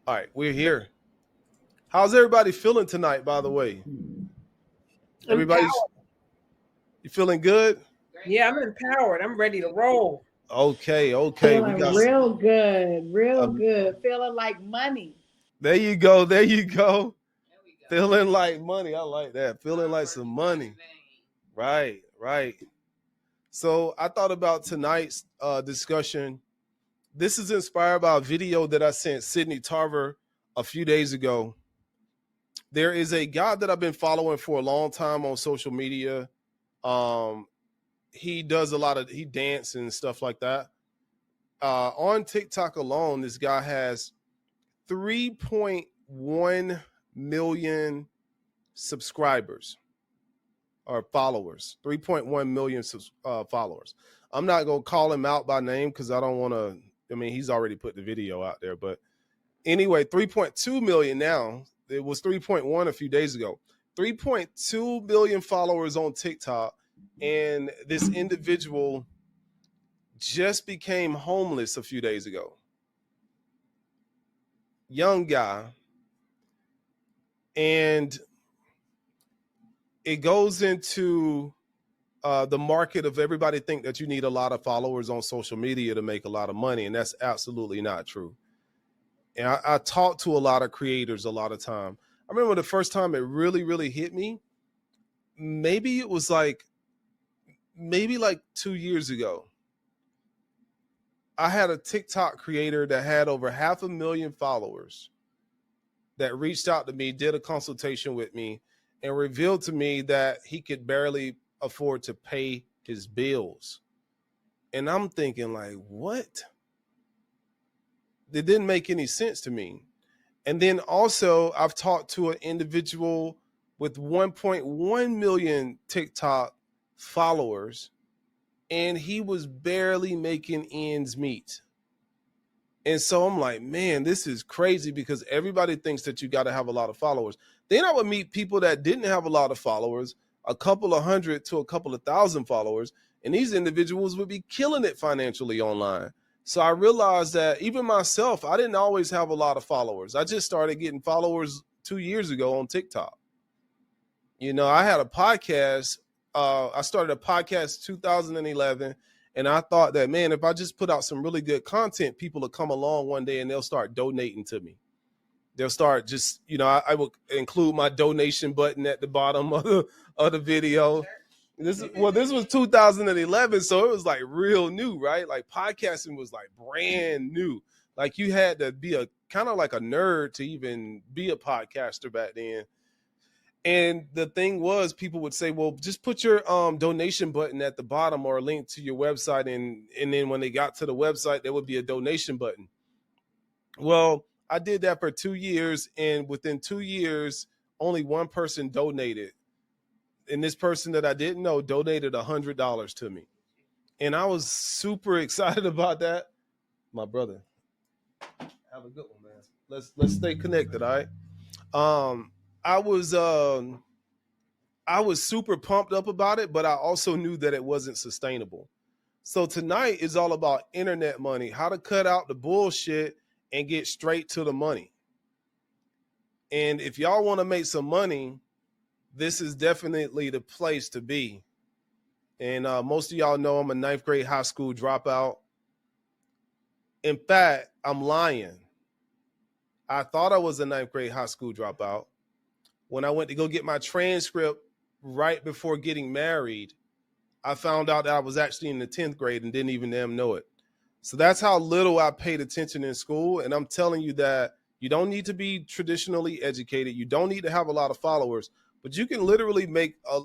All right, we're here. How's everybody feeling tonight, by the way? Everybody's Empowered. you feeling good? Yeah, I'm empowered. I'm ready to roll. Okay. We Feeling got real um, good. Feeling like money. there you go. There you go. Feeling like money. I like that. Feeling like some money. Right. So I thought about tonight's discussion. This is inspired by a video that I sent Sydney Tarver a few days ago. There is a guy that I've been following for a long time on social media. Um, he does he dance and stuff like that. On TikTok alone, this guy has 3.1 million subscribers or followers. 3.1 million followers. I'm not gonna call him out by name because I don't want to. I mean, he's already put the video out there, but anyway, 3.2 million now. It was 3.1 a few days ago. 3.2 billion followers on TikTok, and this individual just became homeless a few days ago. Young guy. And it goes into the market of everybody think that you need a lot of followers on social media to make a lot of money. And that's absolutely not true. And I talk to a lot of creators a lot of time. I remember the first time it really hit me. Maybe like 2 years ago. I had a TikTok creator that had over 500,000 followers that reached out to me, did a consultation with me, and revealed to me that he could barely afford to pay his bills. And I'm thinking, like, what? It didn't make any sense to me. And then also, I've talked to an individual with 1.1 million TikTok followers, and he was barely making ends meet. And so I'm like, man, this is crazy because everybody thinks that you got to have a lot of followers. Then I would meet people that didn't have a lot of followers, a couple of hundred to a couple of thousand followers, and these individuals would be killing it financially online. So I realized that even myself, I didn't always have a lot of followers. I just started getting followers 2 years ago on TikTok. You know, I had a podcast. I started a podcast 2011. And I thought that, man, if I just put out some really good content, people will come along one day and they'll start donating to me. They'll start just, I will include my donation button at the bottom of the video. This was 2011, so it was like real new, right? Like podcasting was like brand new. Like you had to be a kind of like a nerd to even be a podcaster back then. And the thing was, people would say, well, just put your donation button at the bottom or a link to your website. And then when they got to the website, there would be a donation button. Well, I did that for 2 years. And within 2 years, only one person donated. And this person that I didn't know donated $100 to me. And I was super excited about that. My brother, have a good one, man. Let's stay connected, all right? I was super pumped up about it, but I also knew that it wasn't sustainable. So tonight is all about internet money, how to cut out the bullshit and get straight to the money. And if y'all want to make some money, this is definitely the place to be. And most of y'all know I'm a 9th grade high school dropout. In fact, I'm lying. I thought I was a 9th grade high school dropout. When I went to go get my transcript right before getting married, I found out that I was actually in the 10th grade and didn't even damn know it. So that's how little I paid attention in school. And I'm telling you that you don't need to be traditionally educated. You don't need to have a lot of followers, but you can literally make a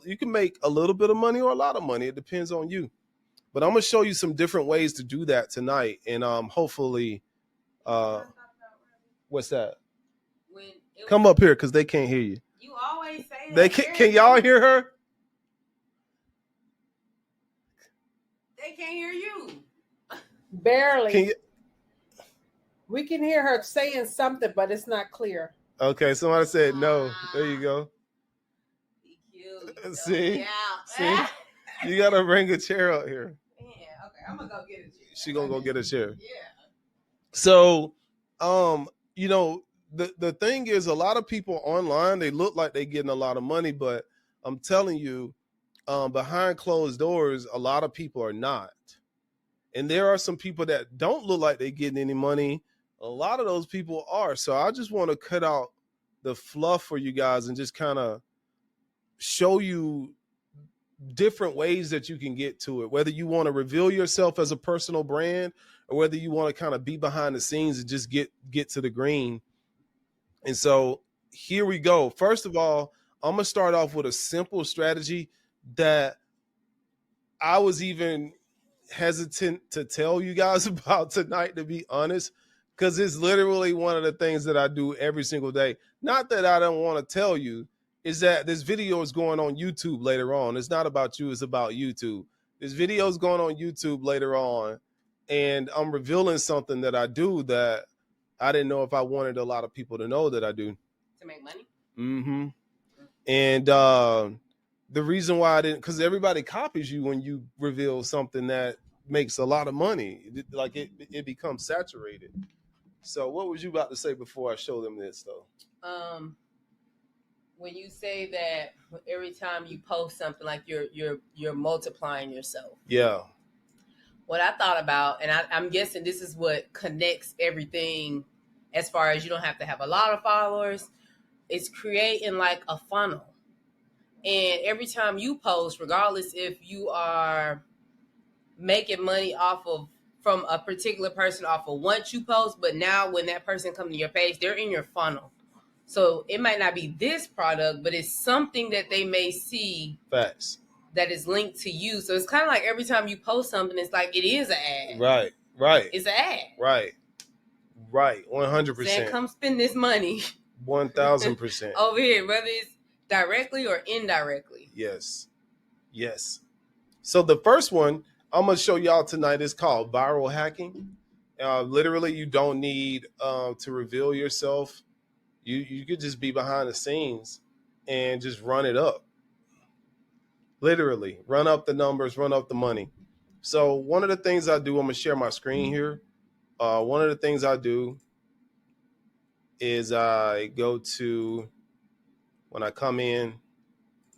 little bit of money or a lot of money. It depends on you. But I'm going to show you some different ways to do that tonight. And hopefully, what's that? Come up here because they can't hear you. You always say that. They can y'all hear her? They can't hear you. Barely. We can hear her saying something, but it's not clear. Okay, somebody said no. There you go. Be cute. See? You gotta bring a chair out here. Yeah, okay. I'm gonna go get a chair. She gonna go get a chair. Yeah. So, the thing is, a lot of people online, they look like they're getting a lot of money, but I'm telling you, behind closed doors, a lot of people are not. And there are some people that don't look like they're getting any money. A lot of those people are. So I just want to cut out the fluff for you guys and just kind of show you different ways that you can get to it, whether you want to reveal yourself as a personal brand or whether you want to kind of be behind the scenes and just get to the green. And so here we go. First of all, I'm going to start off with a simple strategy that I was even hesitant to tell you guys about tonight, to be honest, because it's literally one of the things that I do every single day. Not that I don't want to tell you, is that this video is going on YouTube later on. It's not about you, it's about YouTube. This video is going on YouTube later on, and I'm revealing something that I do that I didn't know if I wanted a lot of people to know that I do. To make money? Mm-hmm. And the reason why I didn't, because everybody copies you when you reveal something that makes a lot of money. Like it becomes saturated. So what was you about to say before I show them this, though? When you say that every time you post something, like you're multiplying yourself. Yeah. What I thought about, and I'm guessing this is what connects everything as far as you don't have to have a lot of followers, is creating like a funnel. And every time you post, regardless if you are making money from a particular person off of once you post, but now when that person comes to your page, they're in your funnel. So it might not be this product, but it's something that they may see. Facts. That is linked to you. So it's kind of like every time you post something, it's like it is an ad. Right. It's an ad. Right. 100%. Saying, come spend this money. 1000%. Over here, whether it's directly or indirectly. Yes. So the first one I'm going to show y'all tonight is called viral hacking. Literally, you don't need to reveal yourself. You could just be behind the scenes and just run it up. Literally, run up the numbers, run up the money. So one of the things I do, I'm going to share my screen here. One of the things I do is I go to, when I come in,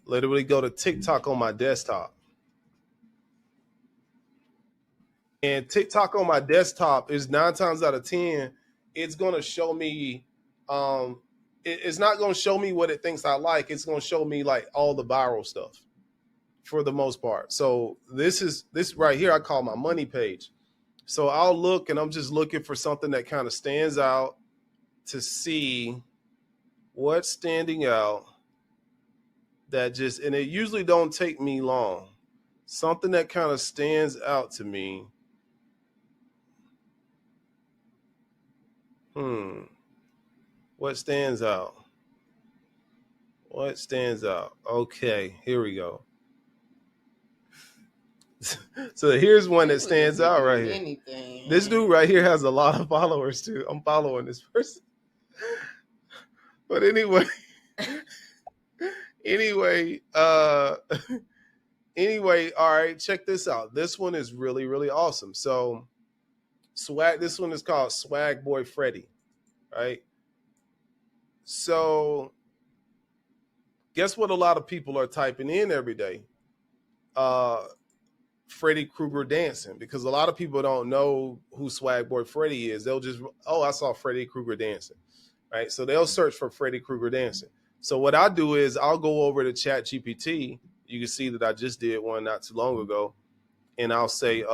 literally go to TikTok on my desktop. And TikTok on my desktop is 9 times out of 10, it's going to show me, it's not going to show me what it thinks I like. It's going to show me like all the viral stuff for the most part. So this right here, I call my money page. So I'll look, and I'm just looking for something that kind of stands out to see what's standing out that just, and it usually don't take me long. Something that kind of stands out to me. What stands out? Okay, here we go. So here's one that stands out right here. Anything. This dude right here has a lot of followers too. I'm following this person. But anyway, all right, check this out. This one is really, really awesome. So this one is called Swag Boy Freddy, right? So guess what a lot of people are typing in every day? Freddy Krueger dancing, because a lot of people don't know who Swag Boy Freddy is. They'll just, I saw Freddy Krueger dancing, right? So they'll search for Freddy Krueger dancing. So what I do is I'll go over to ChatGPT. You can see that I just did one not too long ago, and I'll say,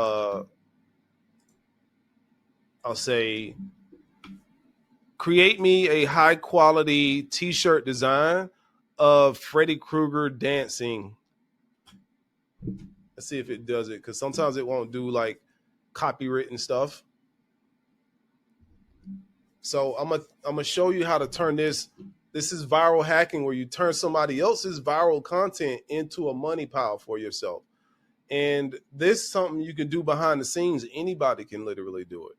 create me a high quality t-shirt design of Freddy Krueger dancing. Let's see if it does it, because sometimes it won't do like copywritten stuff. So I'm gonna show you how to turn this. This is viral hacking, where you turn somebody else's viral content into a money pile for yourself. And this is something you can do behind the scenes. Anybody can literally do it.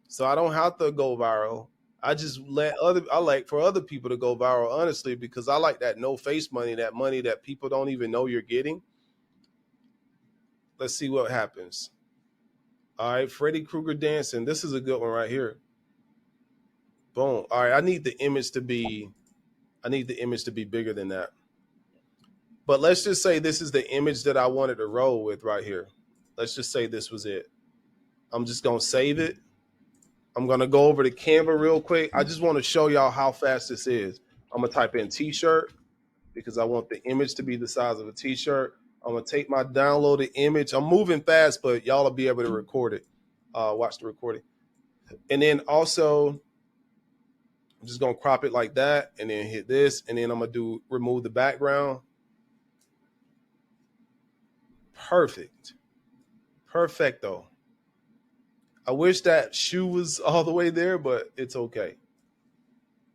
So I don't have to go viral. I just I like for other people to go viral, honestly, because I like that no face money, that money that people don't even know you're getting. Let's see what happens. All right, Freddy Krueger dancing. This is a good one right here. Boom. All right. I need the image to be bigger than that. But let's just say this is the image that I wanted to roll with right here. Let's just say this was it. I'm just going to save it. I'm going to go over to Canva real quick. I just want to show y'all how fast this is. I'm going to type in t-shirt because I want the image to be the size of a t-shirt. I'm going to take my downloaded image. I'm moving fast, but y'all will be able to record it. Watch the recording. And then also, I'm just going to crop it like that and then hit this. And then I'm going to remove the background. Perfect. Perfecto. I wish that shoe was all the way there, but it's okay.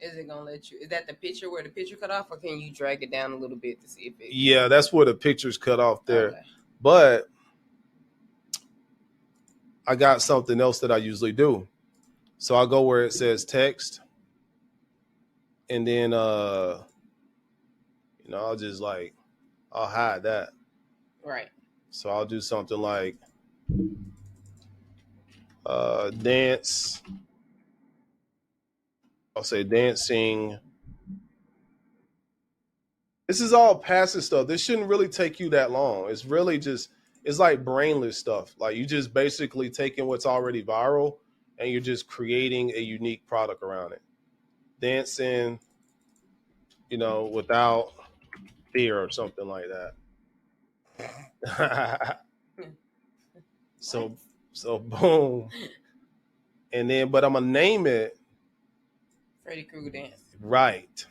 Is it gonna let you? Is that the picture where the picture cut off, or can you drag it down a little bit to see if it? Yeah, that's where the picture's cut off there. Okay. But I got something else that I usually do. So I'll go where it says text, and then I'll just I'll hide that. Right. So I'll do something like dance. I'll say dancing. This is all passive stuff. This shouldn't really take you that long. It's really just, it's like brainless stuff. Like you just basically taking what's already viral and you're just creating a unique product around it. Dancing, without fear or something like that. So boom. And then, but I'm going to name it Freddy Krueger dance. Right.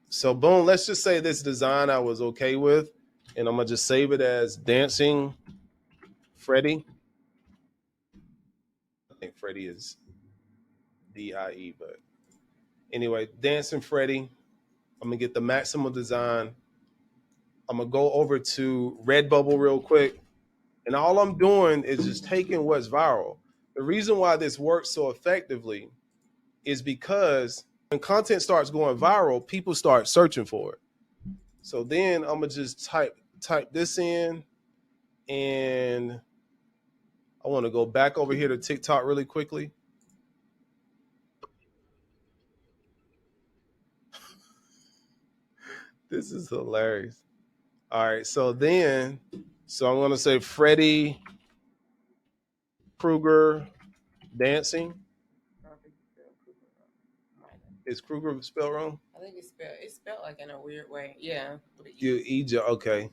So boom, let's just say this design I was okay with, and I'm going to just save it as Dancing Freddy. I think Freddy is D-I-E, but anyway, Dancing Freddy. I'm going to get the maximum design. I'm going to go over to Redbubble real quick. And all I'm doing is just taking what's viral. The reason why this works so effectively is because when content starts going viral, people start searching for it. So then I'm going to just type this in, and I want to go back over here to TikTok really quickly. This is hilarious. All right, so I'm going to say Freddy Krueger dancing. Is Krueger spelled wrong? I think it's spelled like in a weird way. Yeah. Okay.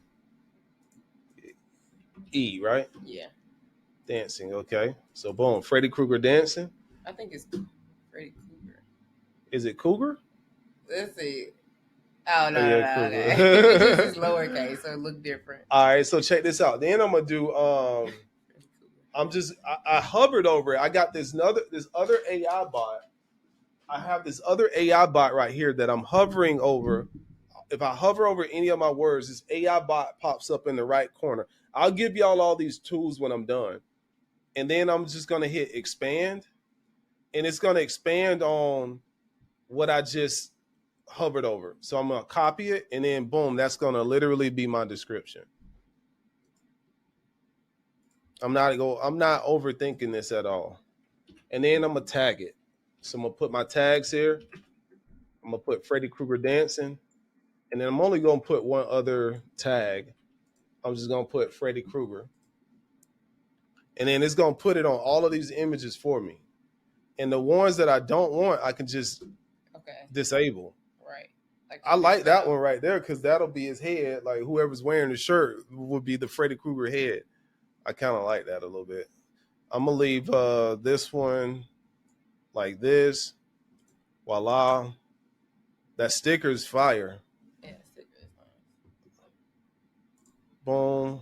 E, right? Yeah. Dancing, okay. So boom, Freddy Krueger dancing. I think it's Freddy Krueger. Is it Cougar? Let's see. Oh, no, yeah, no, okay. It's lowercase, so it look different. All right, so check this out. Then I'm gonna do I hovered over it. I got this other AI bot. I have this other AI bot right here that I'm hovering over. If I hover over any of my words, this AI bot pops up in the right corner. I'll give y'all all these tools when I'm done. And then I'm just going to hit expand. And it's going to expand on what I just hovered over. So I'm going to copy it. And then boom, that's going to literally be my description. I'm not overthinking this at all. And then I'm going to tag it. So I'm going to put my tags here. I'm going to put Freddy Krueger dancing. And then I'm only going to put one other tag. I'm just going to put Freddy Krueger. And then it's going to put it on all of these images for me. And the ones that I don't want, I can just disable. Right. I like that one right there because that'll be his head. Like whoever's wearing the shirt would be the Freddy Krueger head. I kind of like that a little bit. I'm going to leave this one like this. Voila. That sticker is fire. Yeah, sticker is fire. Boom.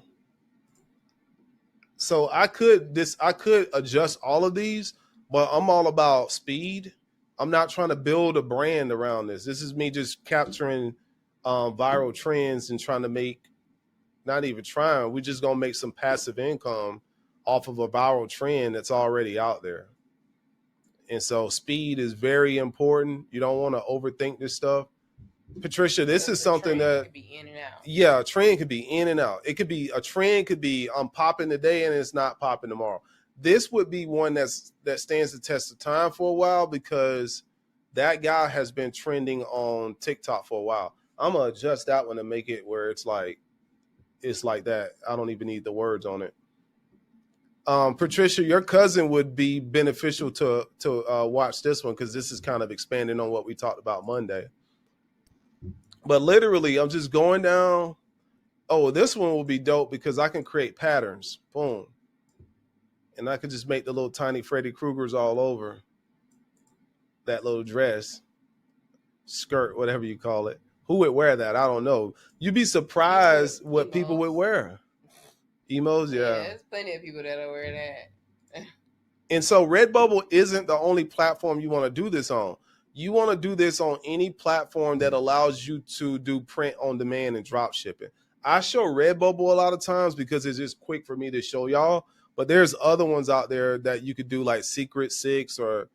So I could adjust all of these, but I'm all about speed. I'm not trying to build a brand around this. This is me just capturing viral trends and trying to make, not even trying, we're just going to make some passive income off of a viral trend that's already out there. And so speed is very important. You don't want to overthink this stuff. Patricia, this is something that could be in and out. Yeah, a trend could be in and out. A trend could be I'm popping today and it's not popping tomorrow. this would be one that stands the test of time for a while, because that guy has been trending on TikTok for a while. I'm gonna adjust that one and make it where it's like that. I don't even need the words on it. Patricia, your cousin would be beneficial to watch this one, because this is kind of expanding on what we talked about Monday. But literally, I'm just going down. Oh, this one will be dope because I can create patterns. Boom. And I could just make the little tiny Freddy Kruegers all over that little dress, skirt, whatever you call it. Who would wear that? I don't know. You'd be surprised what people would wear. Emos, yeah. There's plenty of people that'll wear that. And so Redbubble isn't the only platform you want to do this on. You want to do this on any platform that allows you to do print on demand and drop shipping. I show Redbubble a lot of times because it's just quick for me to show y'all. But there's other ones out there that you could do, like Secret Six, or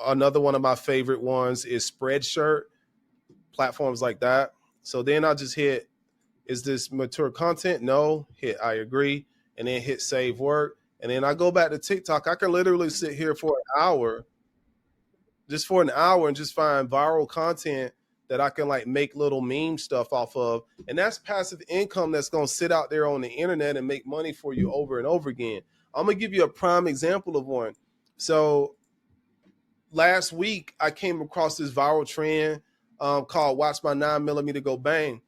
another one of my favorite ones is Spreadshirt, platforms like that. So then I just hit, is this mature content? No. Hit I agree. And then hit save work. And then I go back to TikTok. I can literally sit here for an hour, and just find viral content that I can like make little meme stuff off of. And that's passive income that's going to sit out there on the internet and make money for you over and over again. I'm going to give you a prime example of one. So last week, I came across this viral trend called Watch My 9mm Go Bang.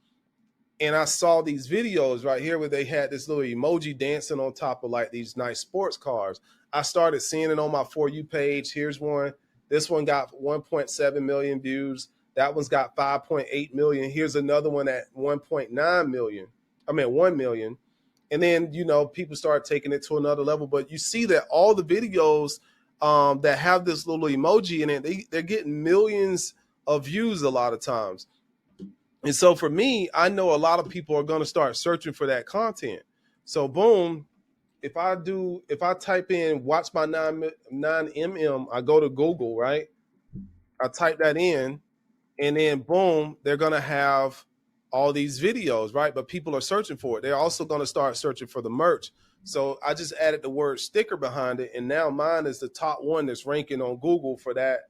And I saw these videos right here where they had this little emoji dancing on top of like these nice sports cars. I started seeing it on my For You page. Here's one. This one got 1.7 million views. That one's got 5.8 million. Here's another one at 1.9 million. 1 million. And then, people start taking it to another level. But you see that all the videos that have this little emoji in it, they're getting millions of views a lot of times. And so for me, I know a lot of people are going to start searching for that content. So boom, if I type in watch my 9mm, I go to Google, right? I type that in, and then boom, they're going to have all these videos, right? But people are searching for it. They're also going to start searching for the merch. So I just added the word sticker behind it, and now mine is the top one that's ranking on Google for that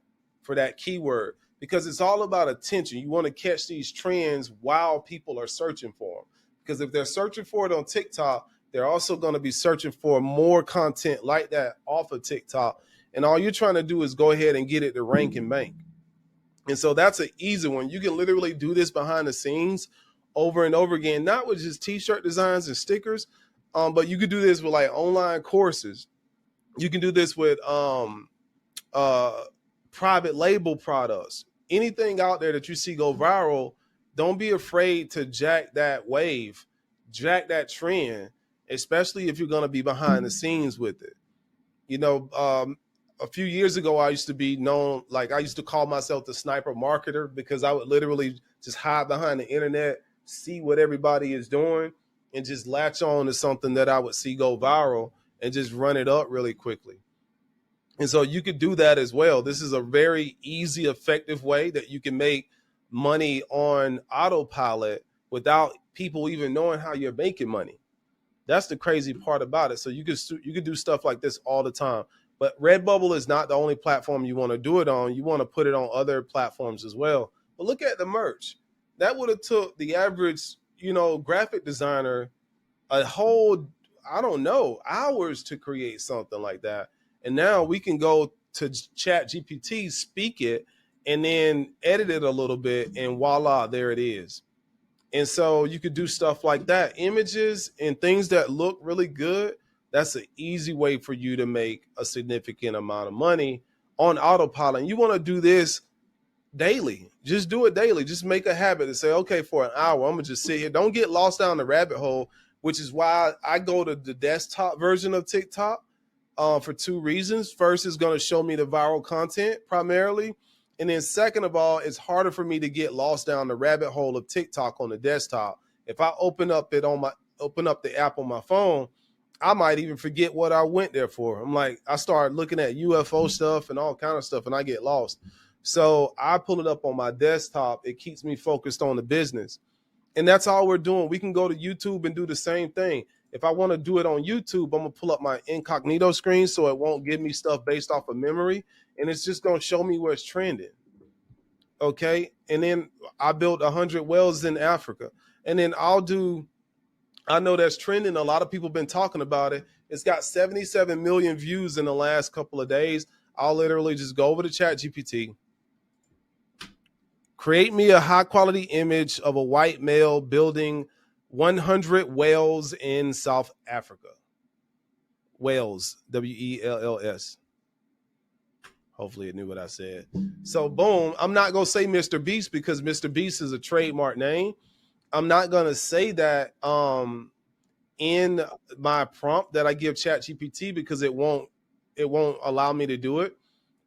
keyword. Because it's all about attention. You want to catch these trends while people are searching for them. Because if they're searching for it on TikTok, they're also going to be searching for more content like that off of TikTok. And all you're trying to do is go ahead and get it to rank and bank. And so that's an easy one. You can literally do this behind the scenes over and over again, not with just t-shirt designs and stickers, but you could do this with like online courses. You can do this with private label products. Anything out there that you see go viral, don't be afraid to jack that wave, jack that trend, especially if you're going to be behind the scenes with it. A few years ago, I used to be known, like I used to call myself the sniper marketer, because I would literally just hide behind the internet, see what everybody is doing, and just latch on to something that I would see go viral and just run it up really quickly. And so you could do that as well. This is a very easy, effective way that you can make money on autopilot without people even knowing how you're making money. That's the crazy part about it. So you could do stuff like this all the time. But Redbubble is not the only platform you want to do it on. You want to put it on other platforms as well. But look at the merch. That would have took the average, graphic designer a whole, hours to create something like that. And now we can go to Chat GPT, speak it, and then edit it a little bit, and voila, there it is. And so you could do stuff like that. Images and things that look really good, that's an easy way for you to make a significant amount of money on autopilot. And you want to do this daily. Just do it daily. Just make a habit to say, okay, for an hour, I'm going to just sit here. Don't get lost down the rabbit hole, which is why I go to the desktop version of TikTok. For two reasons. First, it's going to show me the viral content primarily. And then second of all, it's harder for me to get lost down the rabbit hole of TikTok on the desktop. If I open up the app on my phone, I might even forget what I went there for. I start looking at UFO stuff and all kind of stuff, and I get lost. So I pull it up on my desktop. It keeps me focused on the business. And that's all we're doing. We can go to YouTube and do the same thing. If I want to do it on YouTube, I'm going to pull up my incognito screen so it won't give me stuff based off of memory. And it's just going to show me where it's trending. Okay. And then I built 100 wells in Africa. And then I know that's trending. A lot of people have been talking about it. It's got 77 million views in the last couple of days. I'll literally just go over to ChatGPT. Create me a high quality image of a white male building 100 wells in South Africa. Wells, Wells. Hopefully it knew what I said. So boom, I'm not going to say Mr. Beast because Mr. Beast is a trademark name. I'm not going to say that in my prompt that I give ChatGPT because it won't allow me to do it.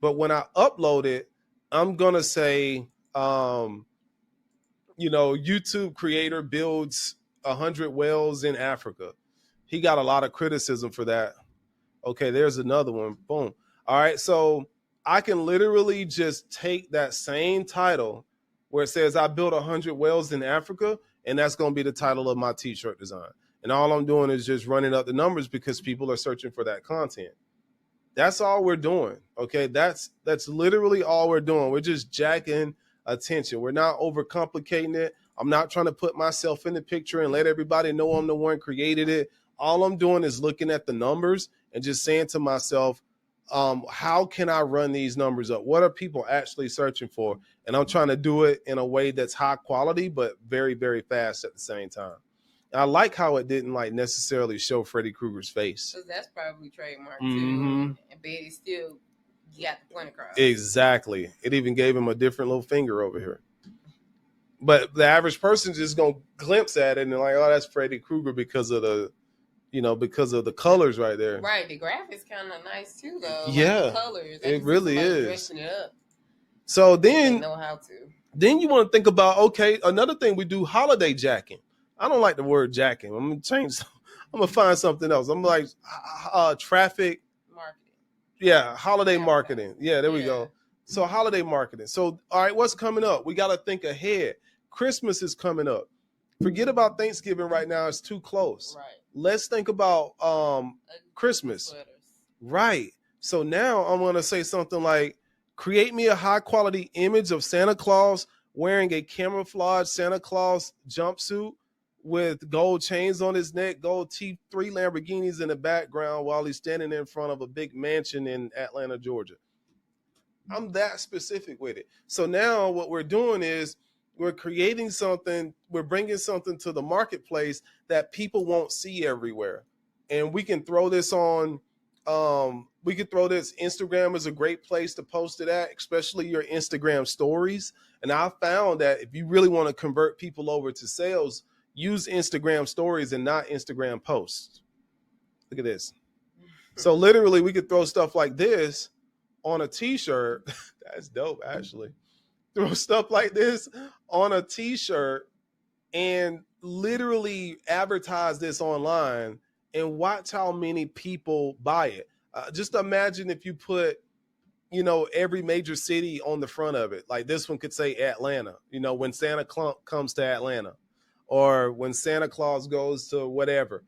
But when I upload it, I'm going to say, YouTube creator builds 100 wells in Africa. He got a lot of criticism for that. Okay, there's another one. Boom. All right, so I can literally just take that same title where it says I built 100 wells in Africa, and that's going to be the title of my t-shirt design. And all I'm doing is just running up the numbers because people are searching for that content. That's all we're doing. Okay, that's literally all we're doing. We're just jacking attention. We're not overcomplicating it. I'm not trying to put myself in the picture and let everybody know I'm the one created it. All I'm doing is looking at the numbers and just saying to myself, how can I run these numbers up? What are people actually searching for? And I'm trying to do it in a way that's high quality, but very, very fast at the same time. And I like how it didn't necessarily show Freddy Krueger's face. So that's probably trademark too. And Betty still got the point across. Exactly. It even gave him a different little finger over here. But the average person just gonna glimpse at it and like, oh, that's Freddy Krueger because of the, because of the colors right there. Right. The graphics kind of nice too, though. Yeah, the colors. It really is. Dressing it up. So then, they know how to. Then you want to think about, okay, another thing we do, holiday jacking. I don't like the word jacking. I'm gonna change. I'm gonna find something else. I'm like traffic marketing. Yeah, holiday marketing. Yeah, there we go. So holiday marketing. So all right, what's coming up? We got to think ahead. Christmas is coming up. Forget about Thanksgiving right now. It's too close. Right. Let's think about Christmas. Sweaters. Right. So now I'm going to say something like, create me a high quality image of Santa Claus wearing a camouflage Santa Claus jumpsuit with gold chains on his neck, gold teeth, 3 Lamborghinis in the background while he's standing in front of a big mansion in Atlanta, Georgia. I'm that specific with it. So now what we're doing is we're creating something, we're bringing something to the marketplace that people won't see everywhere. And we can throw this on, Instagram is a great place to post it at, especially your Instagram stories. And I found that if you really want to convert people over to sales, use Instagram stories and not Instagram posts. Look at this. So literally we could throw stuff like this on a t-shirt. That's dope, actually. Throw stuff like this on a t-shirt and literally advertise this online and watch how many people buy it. Just imagine if you put, every major city on the front of it. Like this one could say Atlanta, when Santa Claus comes to Atlanta, or when Santa Claus goes to whatever.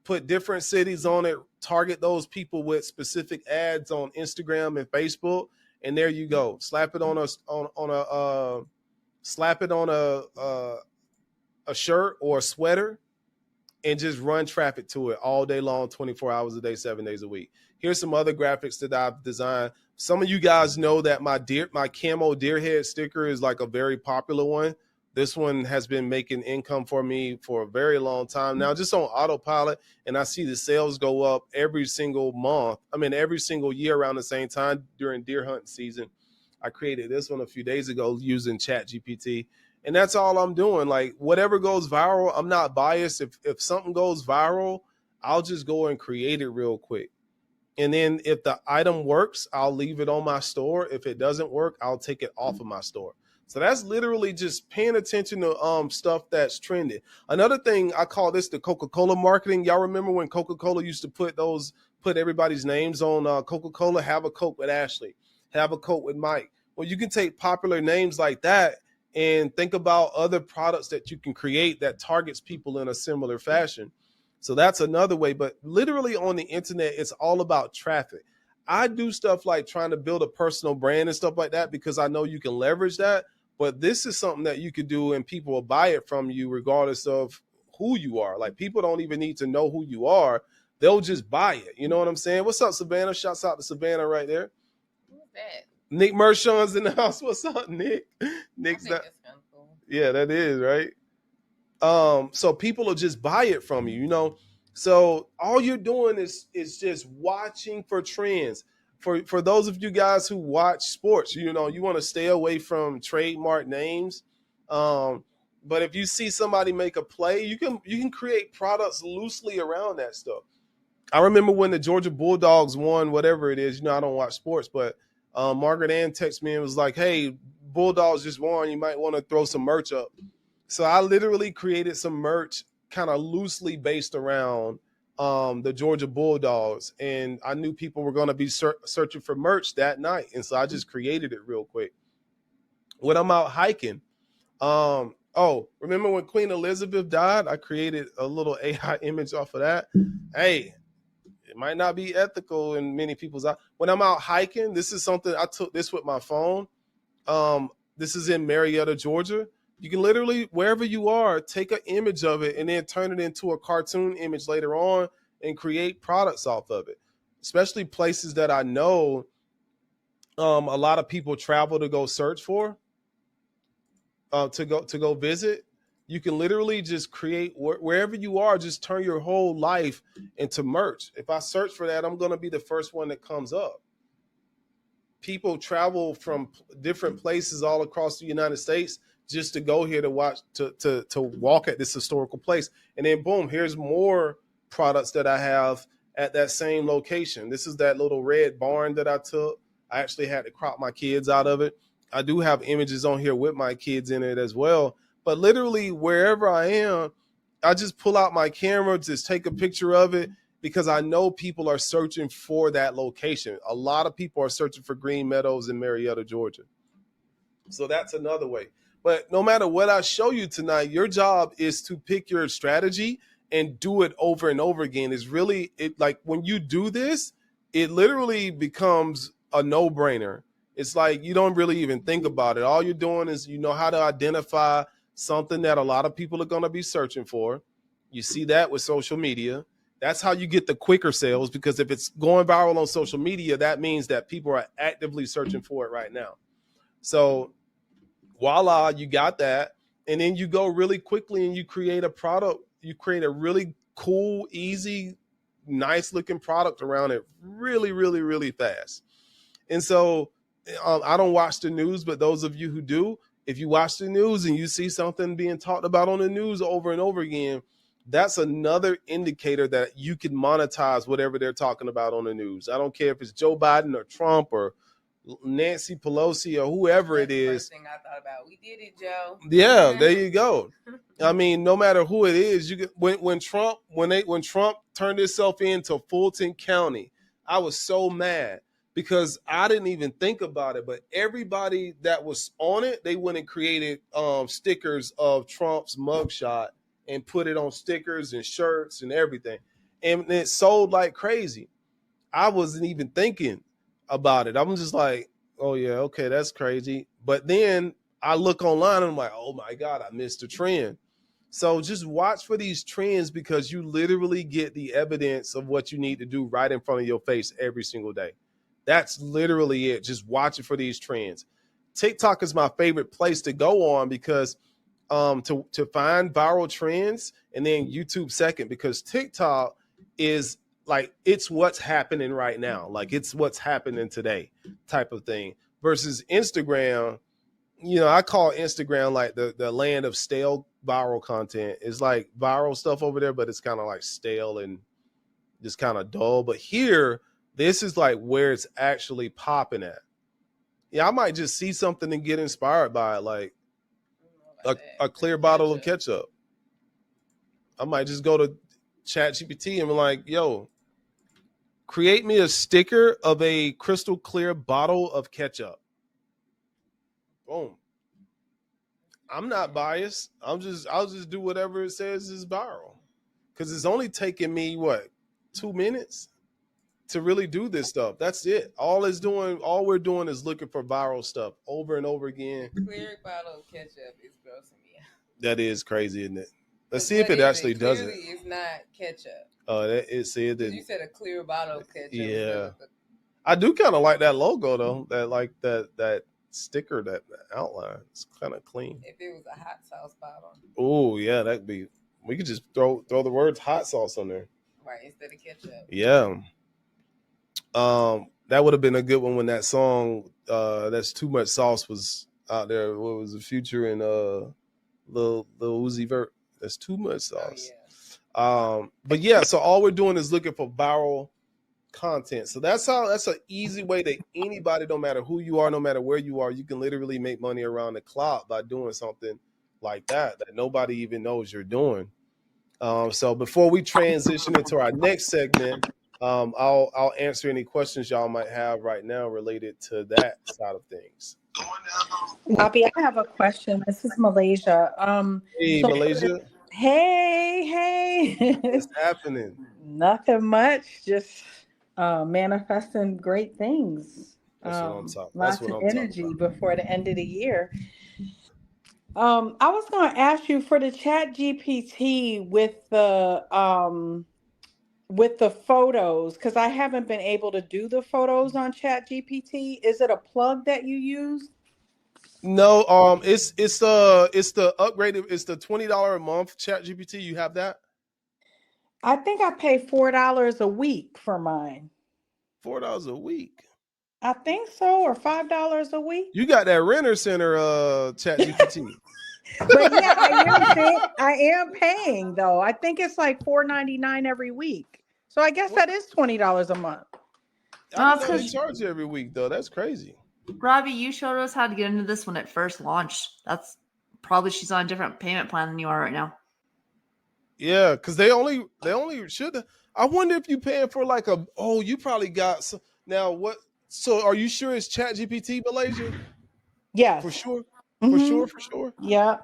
Put different cities on it, target those people with specific ads on Instagram and Facebook, and there you go. Slap it on a shirt or a sweater, and just run traffic to it all day long, 24 hours a day, 7 days a week. Here's some other graphics that I've designed. Some of you guys know that my camo deer head sticker is like a very popular one. This one has been making income for me for a very long time now, just on autopilot. And I see the sales go up every single month. Every single year around the same time during deer hunting season. I created this one a few days ago using ChatGPT. And that's all I'm doing. Like whatever goes viral, I'm not biased. If something goes viral, I'll just go and create it real quick. And then if the item works, I'll leave it on my store. If it doesn't work, I'll take it off of my store. So that's literally just paying attention to stuff that's trending. Another thing, I call this the Coca-Cola marketing. Y'all remember when Coca-Cola used to put everybody's names on Coca-Cola? Have a Coke with Ashley. Have a Coke with Mike. Well, you can take popular names like that and think about other products that you can create that targets people in a similar fashion. So that's another way. But literally on the internet, it's all about traffic. I do stuff like trying to build a personal brand and stuff like that because I know you can leverage that. But this is something that you could do and people will buy it from you regardless of who you are. Like, people don't even need to know who you are. They'll just buy it. You know what I'm saying? What's up, Savannah? Shouts out to Savannah right there. Who's that? Nick Mershon's in the house. What's up, Nick? Nick's not. Cool. Yeah, that is right. So people will just buy it from you, you know. So all you're doing is just watching for trends. For those of you guys who watch sports, you know, you want to stay away from trademark names. But if you see somebody make a play, you can create products loosely around that stuff. I remember when the Georgia Bulldogs won, whatever it is. You know, I don't watch sports, but Margaret Ann texted me and was like, "Hey, Bulldogs just won. You might want to throw some merch up." So I literally created some merch kind of loosely based around the Georgia Bulldogs. And I knew people were going to be searching for merch that night. And so I just created it real quick. When I'm out hiking, remember when Queen Elizabeth died? I created a little AI image off of that. Hey, it might not be ethical in many people's eyes. When I'm out hiking, this is something, I took this with my phone. This is in Marietta, Georgia. You can literally, wherever you are, take an image of it and then turn it into a cartoon image later on and create products off of it. Especially places that I know a lot of people travel to go search for, to go visit. You can literally just create wherever you are, just turn your whole life into merch. If I search for that, I'm going to be the first one that comes up. People travel from different places all across the United States just to go here to watch, to walk at this historical place. And then boom, here's more products that I have at that same location. This is that little red barn that I took. I actually had to crop my kids out of it. I do have images on here with my kids in it as well. But literally wherever I am, I just pull out my camera, just take a picture of it, because I know people are searching for that location. A lot of people are searching for Green Meadows in Marietta, Georgia. So that's another way. But no matter what I show you tonight, your job is to pick your strategy and do it over and over again. It's really, like when you do this, it literally becomes a no-brainer. It's like you don't really even think about it. All you're doing is you know how to identify something that a lot of people are going to be searching for. You see that with social media. That's how you get the quicker sales, because if it's going viral on social media, that means that people are actively searching for it right now. So voila, you got that. And then you go really quickly and you create a product. You create a really cool, easy, nice looking product around it really, really, really fast. And so I don't watch the news, but those of you who do, if you watch the news and you see something being talked about on the news over and over again, that's another indicator that you can monetize whatever they're talking about on the news. I don't care if it's Joe Biden or Trump or Nancy Pelosi or whoever it is. First thing I thought about, we did it, Joe. Yeah, there you go. I mean, no matter who it is, you get, when Trump turned himself into Fulton County, I was so mad because I didn't even think about it. But everybody that was on it, they went and created stickers of Trump's mugshot and put it on stickers and shirts and everything. And it sold like crazy. I wasn't even thinking about it. I'm just like, oh yeah, okay, that's crazy. But then I look online and I'm like, oh my God, I missed a trend. So just watch for these trends, because you literally get the evidence of what you need to do right in front of your face every single day. That's literally it. Just watching for these trends. TikTok is my favorite place to go on because to find viral trends, and then YouTube second, because TikTok is like, it's what's happening right now. Like it's what's happening today type of thing, versus Instagram. You know, I call Instagram like the land of stale viral content. It's like viral stuff over there, but it's kind of like stale and just kind of dull. But here, this is like where it's actually popping at. Yeah, I might just see something and get inspired by it. Like a clear bottle of ketchup. I might just go to ChatGPT and be like, yo, create me a sticker of a crystal clear bottle of ketchup. Boom. I'm not biased. I'll just do whatever it says is viral. Because it's only taking me, 2 minutes to really do this stuff. That's it. All we're doing is looking for viral stuff over and over again. Clear bottle of ketchup is grossing me out. That is crazy, isn't it? Let's see if it actually does it. Clearly, it's not ketchup. It said that. You said a clear bottle of ketchup. Yeah. I do kind of like that logo though. That sticker, that outline. It's kind of clean. If it was a hot sauce bottle. Oh yeah, that'd be. We could just throw the words hot sauce on there. Right, instead of ketchup. Yeah. That would have been a good one when that song "That's Too Much Sauce" was out there. What was the Future and Lil Uzi Vert? That's too much sauce. Oh, yeah. But yeah, so all we're doing is looking for viral content. So that's an easy way that anybody, no matter who you are, no matter where you are, you can literally make money around the clock by doing something like that nobody even knows you're doing. So before we transition into our next segment, I'll answer any questions y'all might have right now related to that side of things. Robbie, I have a question. This is Malaysia. Hey, Malaysia. Hey. What's happening? Nothing much. Just manifesting great things. That's what I'm talking. Lots of energy before the end of the year. I was going to ask you for the Chat GPT with the photos, because I haven't been able to do the photos on Chat GPT. Is it a plug that you use? No, it's the upgraded. It's the $20 a month Chat GPT. You have that? I think I pay $4 a week for mine. $4 a week. I think so, or $5 a week. You got that Renter Center Chat GPT. But yeah, I am paying though. I think it's like $4.99 every week. So I guess that is $20 a month. I didn't know they charge you every week though. That's crazy. Robbie, you showed us how to get into this when it first launched. That's probably she's on a different payment plan than you are right now. Yeah, because they only should. I wonder if you paying for like you probably got some. Now what? So are you sure it's Chat GPT, Malaysia? Yes. For sure. Mm-hmm. For sure. Yeah.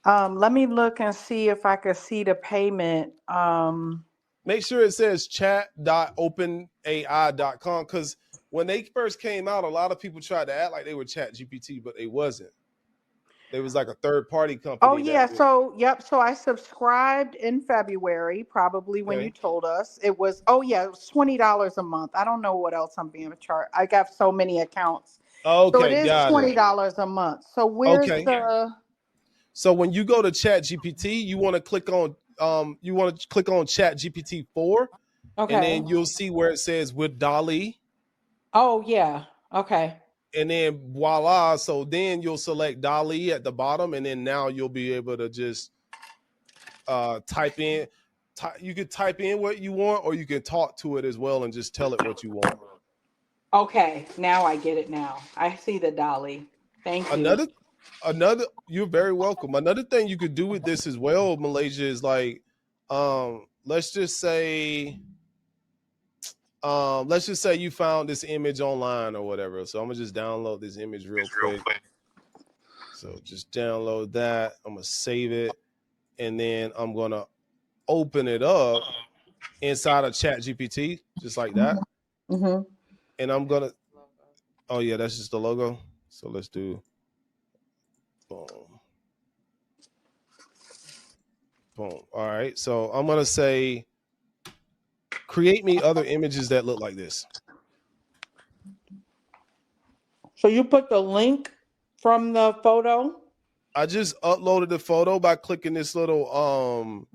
Let me look and see if I could see the payment. Make sure it says chat.openai.com, because when they first came out, a lot of people tried to act like they were Chat GPT, but they wasn't. They was like a third-party company. Oh, yeah. So I subscribed in February, probably when you told us. It was, it was $20 a month. I don't know what else I'm being charged. I got so many accounts. Okay, so it is $20 a month. So where's So when you go to Chat GPT, you want to click on Chat GPT 4. Okay. And then you'll see where it says with DALL-E. Oh, yeah. Okay. And then voila. So then you'll select DALL-E at the bottom, and then now you'll be able to just type in. You could type in what you want, or you can talk to it as well and just tell it what you want. Okay, now I get it. Now I see the DALL-E. Thank you. Another. You're very welcome. Another thing you could do with this as well, Malaysia, is like, let's just say you found this image online or whatever. So I'm gonna just download this image real quick. So just download that. I'm gonna save it, and then I'm gonna open it up inside of Chat GPT, just like that. Mm-hmm. And I'm gonna. Oh yeah, that's just the logo. So let's do. Boom. Boom. All right. So I'm gonna say, create me other images that look like this. So you put the link from the photo? I just uploaded the photo by clicking this little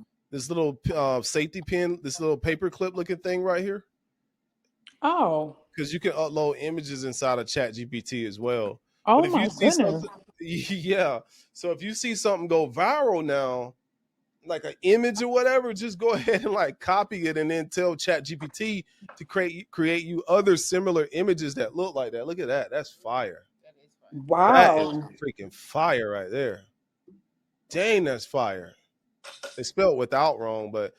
safety pin, this little paper clip looking thing right here. Oh. Because you can upload images inside of Chat GPT as well. Oh, but if my goodness. Yeah. So if you see something go viral now, like an image or whatever, just go ahead and like copy it and then tell Chat GPT to create you other similar images that look like that. Look at that. That's fire. Wow. That is freaking fire right there. Dang, that's fire. They spelled without wrong, but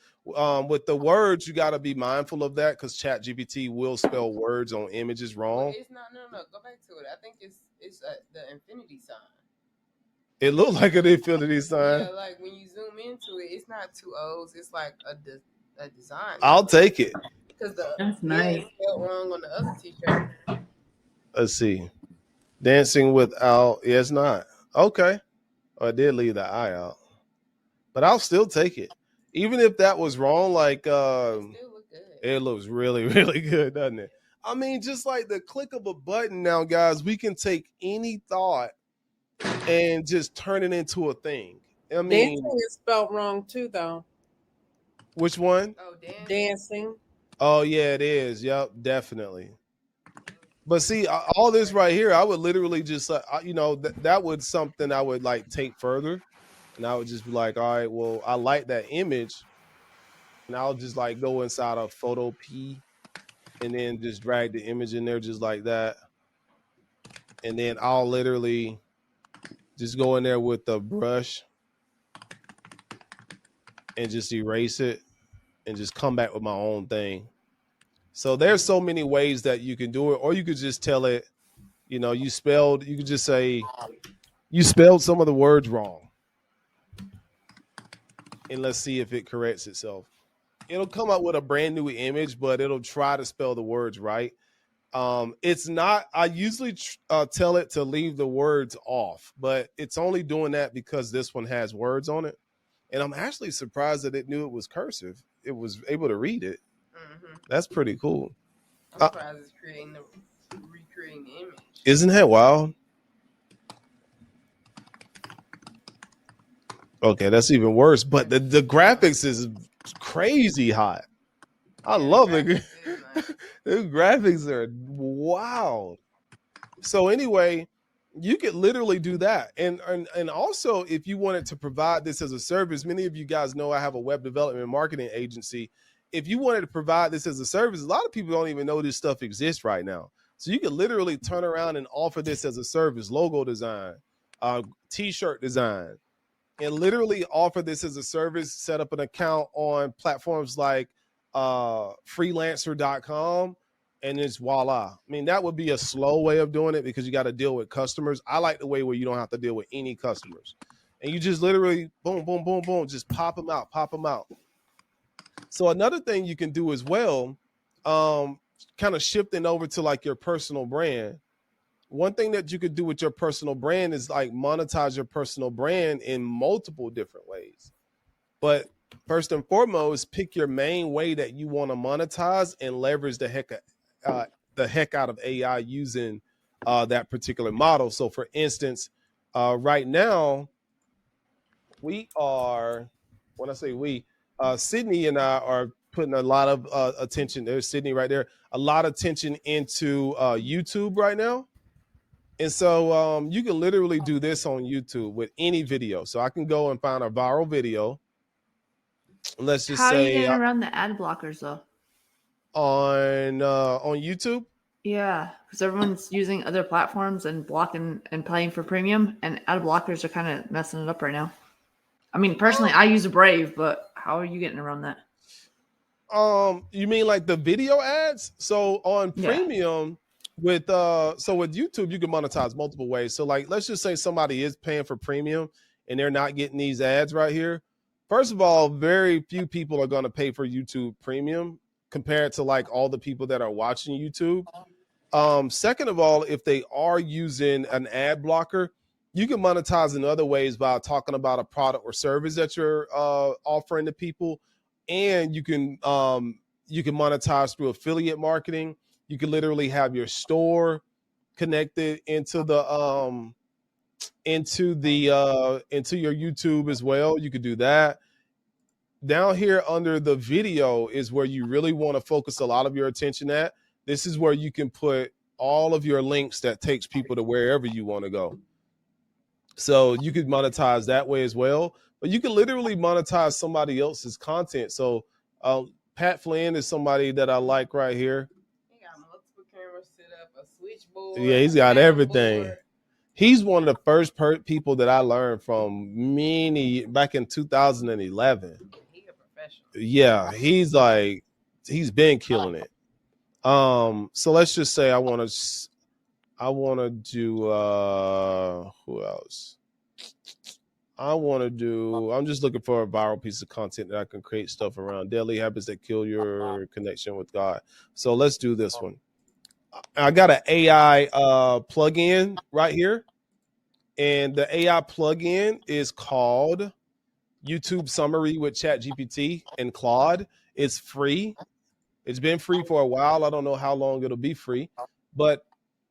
with the words, you got to be mindful of that because Chat GPT will spell words on images wrong. Well, it's not. No. Go back to it. I think it's the infinity sign. It looked like an infinity sign. Yeah, like when you zoom into it, it's not two O's. It's like a design. I'll take it. Because That's nice. it's spelled wrong on the other T-shirt. Let's see. Dancing without. Yeah, it's not. Okay. Oh, I did leave the I out. But I'll still take it. Even if that was wrong, like Still look good. it looks really, really good, doesn't it? I mean, just like the click of a button now, guys, we can take any thought and just turn it into a thing. I mean, dancing is spelled wrong too, though. Which one? Oh, Dancing. Oh, yeah, it is. Yep, definitely. But see, all this right here, I would literally just, that would something I would like take further. And I would just be like, all right, well, I like that image. And I'll just like go inside of Photo P and then just drag the image in there just like that. And then I'll literally just go in there with the brush and just erase it and just come back with my own thing. So there's so many ways that you can do it, or you could just tell it, you could just say, you spelled some of the words wrong. And let's see if it corrects itself. It'll come up with a brand new image, but it'll try to spell the words right. It's not, I usually tell it to leave the words off, but it's only doing that because this one has words on it. And I'm actually surprised that it knew it was cursive. It was able to read it. Mm-hmm. That's pretty cool. I'm surprised it's recreating the image. Isn't that wild? Okay, that's even worse. But the graphics is crazy hot. I love it. The graphics are wild. So anyway, you could literally do that. And also, if you wanted to provide this as a service, many of you guys know I have a web development and marketing agency. If you wanted to provide this as a service, a lot of people don't even know this stuff exists right now. So you could literally turn around and offer this as a service, logo design, t-shirt design, and literally offer this as a service, set up an account on platforms like freelancer.com, and it's voila. I mean, that would be a slow way of doing it because you got to deal with customers. I like the way where you don't have to deal with any customers. And you just literally, boom, boom, boom, boom, just pop them out. So another thing you can do as well, kind of shifting over to like your personal brand. One thing that you could do with your personal brand is like monetize your personal brand in multiple different ways. But first and foremost, pick your main way that you want to monetize and leverage the heck out of AI using that particular model. So for instance, right now we are, when I say we, Sydney and I are putting a lot of attention. There's Sydney right there. A lot of attention into YouTube right now. And so you can literally do this on YouTube with any video. So I can go and find a viral video. Let's just say. How are you getting around the ad blockers though? On YouTube? Yeah, because everyone's using other platforms and blocking and paying for premium, and ad blockers are kind of messing it up right now. I mean, personally, I use a Brave, but how are you getting around that? You mean like the video ads? So on premium with YouTube, you can monetize multiple ways. So like, let's just say somebody is paying for premium and they're not getting these ads right here. First of all, very few people are going to pay for YouTube premium compared to like all the people that are watching YouTube. Second of all, if they are using an ad blocker, you can monetize in other ways by talking about a product or service that you're offering to people. And you can monetize through affiliate marketing. You can literally have your store connected into your YouTube as well. You could do that. Down here under the video is where you really want to focus a lot of your attention at. This is where you can put all of your links that takes people to wherever you want to go. So you could monetize that way as well. But you can literally monetize somebody else's content. So Pat Flynn is somebody that I like right here. He got multiple cameras set up, a switchboard. Yeah, he's got everything. He's one of the first people that I learned from back in 2011. He's a professional. Yeah, he's been killing it. So let's just say I want to do who else? I'm just looking for a viral piece of content that I can create stuff around. Daily habits that kill your connection with God. So let's do this one. I got an AI plugin right here. And the AI plugin is called YouTube Summary with ChatGPT and Claude. It's free. It's been free for a while. I don't know how long it'll be free, but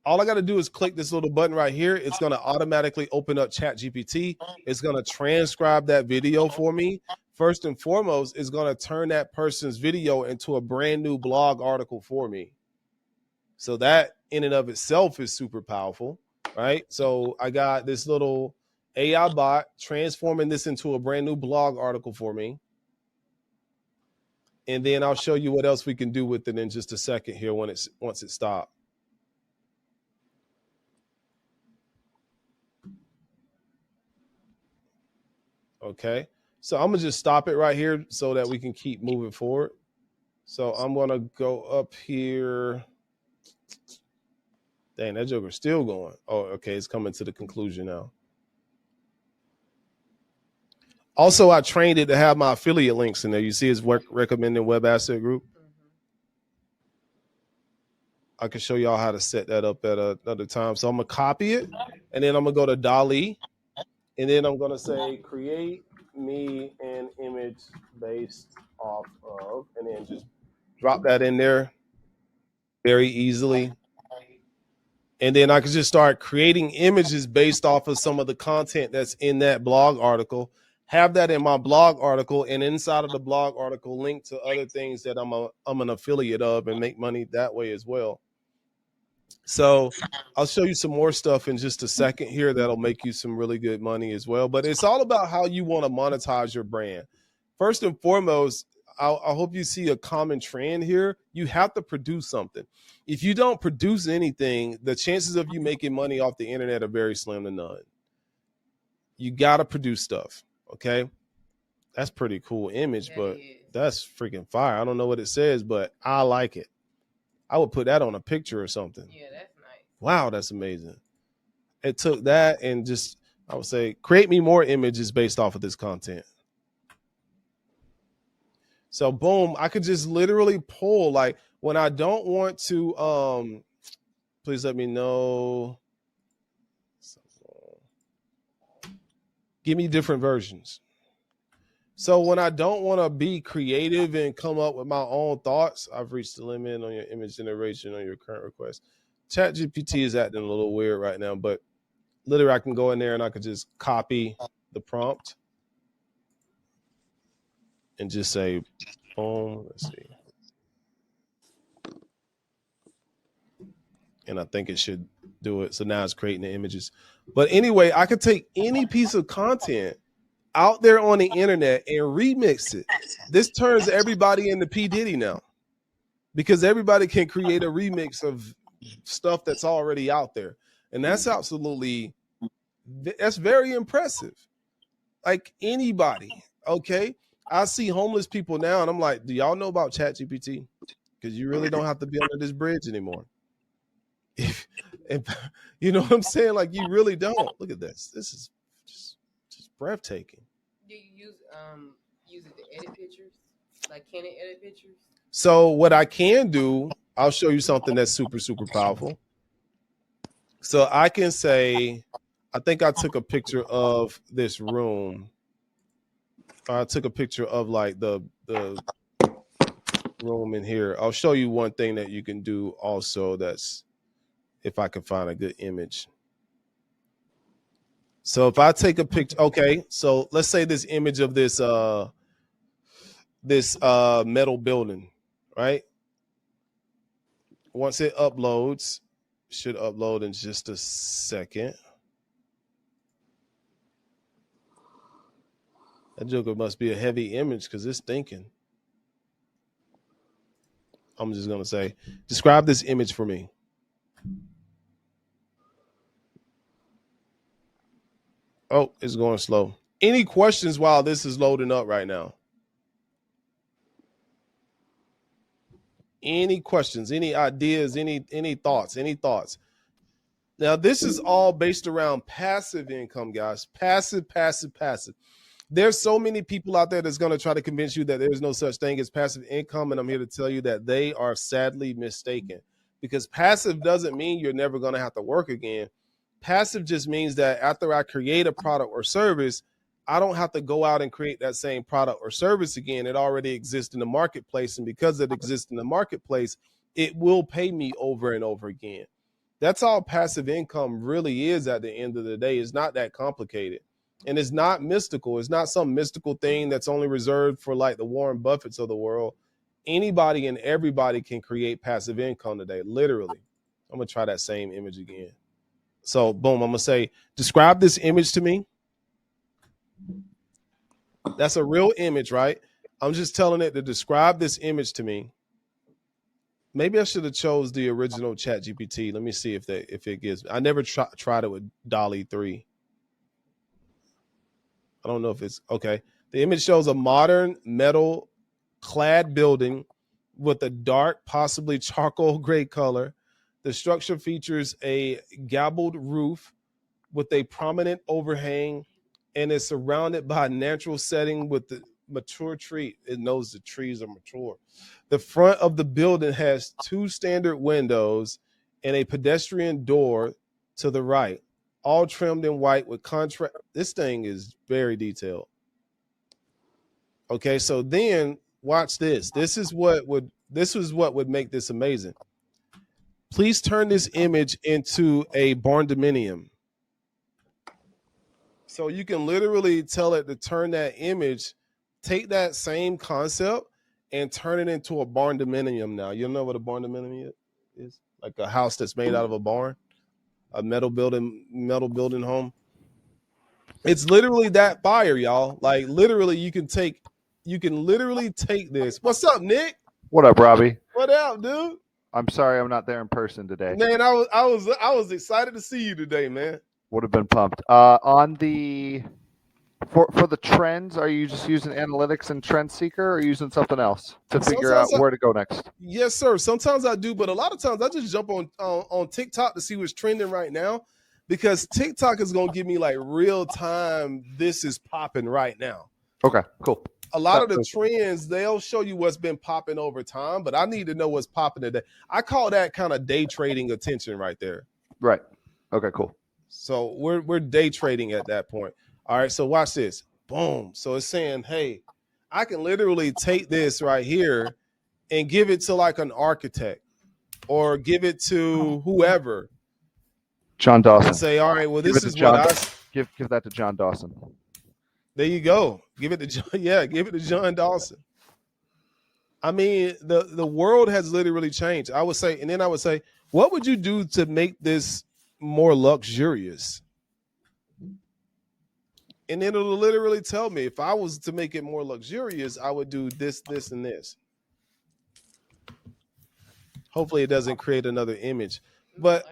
all I got to do is click this little button right here. It's going to automatically open up ChatGPT. It's going to transcribe that video for me. First and foremost, it's going to turn that person's video into a brand new blog article for me. So that in and of itself is super powerful, right? So I got this little AI bot transforming this into a brand new blog article for me. And then I'll show you what else we can do with it in just a second here once it stops. Okay, so I'm gonna just stop it right here so that we can keep moving forward. So I'm gonna go up here. Dang, that joker's still going. Oh, okay, it's coming to the conclusion now. Also, I trained it to have my affiliate links in there. You see it's recommending web asset group. I can show y'all how to set that up at another time. So I'm gonna copy it, and then I'm gonna go to DALL-E, and then I'm gonna say create me an image based off of, and then just drop that in there very easily. And then I can just start creating images based off of some of the content that's in that blog article, have that in my blog article, and inside of the blog article, link to other things that I'm an affiliate of and make money that way as well. So I'll show you some more stuff in just a second here that'll make you some really good money as well. But it's all about how you want to monetize your brand. First and foremost, I hope you see a common trend here. You have to produce something. If you don't produce anything, the chances of you making money off the internet are very slim to none. You got to produce stuff. Okay. That's pretty cool image, but that's freaking fire. I don't know what it says, but I like it. I would put that on a picture or something. Yeah, that's nice. Wow, that's amazing. It took that and just, I would say, create me more images based off of this content. So boom, I could just literally pull, like when I don't want to, please let me know. Give me different versions. So when I don't want to be creative and come up with my own thoughts, I've reached the limit on your image generation on your current request. ChatGPT is acting a little weird right now, but literally I can go in there and I could just copy the prompt and just say, boom, let's see. And I think it should do it. So now it's creating the images. But anyway, I could take any piece of content out there on the internet and remix it. This turns everybody into P. Diddy now, because everybody can create a remix of stuff that's already out there. And that's very impressive. Like anybody, okay? I see homeless people now and I'm like, do y'all know about ChatGPT? Because you really don't have to be under this bridge anymore. You know what I'm saying? Like you really don't. Look at this. This is just breathtaking. Do you use it to edit pictures? Like, can it edit pictures? So what I can do, I'll show you something that's super, super powerful. So I can say, I think I took a picture of this room. I took a picture of like the room in here. I'll show you one thing that you can do also. That's if I can find a good image. So if I take a picture, okay. So let's say this image of this metal building, right? Once it uploads, should upload in just a second. That joker must be a heavy image because it's thinking. I'm just gonna say, describe this image for me. Oh, it's going slow. Any questions while this is loading up right now? Any questions, any ideas, any thoughts, any thoughts? Now, this is all based around passive income, guys. Passive. There's so many people out there that's going to try to convince you that there's no such thing as passive income. And I'm here to tell you that they are sadly mistaken, because passive doesn't mean you're never going to have to work again. Passive just means that after I create a product or service, I don't have to go out and create that same product or service again. It already exists in the marketplace. And because it exists in the marketplace, it will pay me over and over again. That's all passive income really is at the end of the day. It's not that complicated. And it's not mystical. It's not some mystical thing that's only reserved for like the Warren Buffetts of the world. Anybody and everybody can create passive income today, literally. I'm going to try that same image again. So boom, I'm going to say, describe this image to me. That's a real image, right? I'm just telling it to describe this image to me. Maybe I should have chose the original ChatGPT. Let me see if it gives. I never tried it with DALL-E 3. I don't know if it's okay. The image shows a modern metal clad building with a dark, possibly charcoal gray color. The structure features a gabled roof with a prominent overhang and is surrounded by a natural setting with the mature tree. It knows the trees are mature. The front of the building has 2 standard windows and a pedestrian door to the right, all trimmed in white with contrast. This thing is very detailed. Okay, so then watch this. This is what would make this amazing. Please turn this image into a barn dominium. So you can literally tell it to turn that image, take that same concept and turn it into a barn dominium. Now, you know what a barn dominium is? Like a house that's made out of a barn, a metal building home. It's literally that fire, y'all. Like literally you can literally take this. What's up, Nick? What up, Robbie? What up, dude? I'm sorry I'm not there in person today. Man, I was excited to see you today, man. Would have been pumped. On the for the trends, are you just using analytics and Trend Seeker, or using something else to figure out where to go next? Yes, sir. Sometimes I do, but a lot of times I just jump on TikTok to see what's trending right now, because TikTok is gonna give me like real time. This is popping right now. Okay, cool. A lot of the trends, they'll show you what's been popping over time, but I need to know what's popping today. I call that kind of day trading attention right there. Right. Okay, cool. So we're day trading at that point. All right, so watch this. Boom. So it's saying, hey, I can literally take this right here and give it to like an architect or give it to whoever. John Dawson. And say, all right, well, this is what give that to John Dawson. There you go. Give it to John Dawson. I mean, the world has literally changed. I would say, what would you do to make this more luxurious? And then it'll literally tell me, if I was to make it more luxurious, I would do this, this, and this. Hopefully it doesn't create another image. But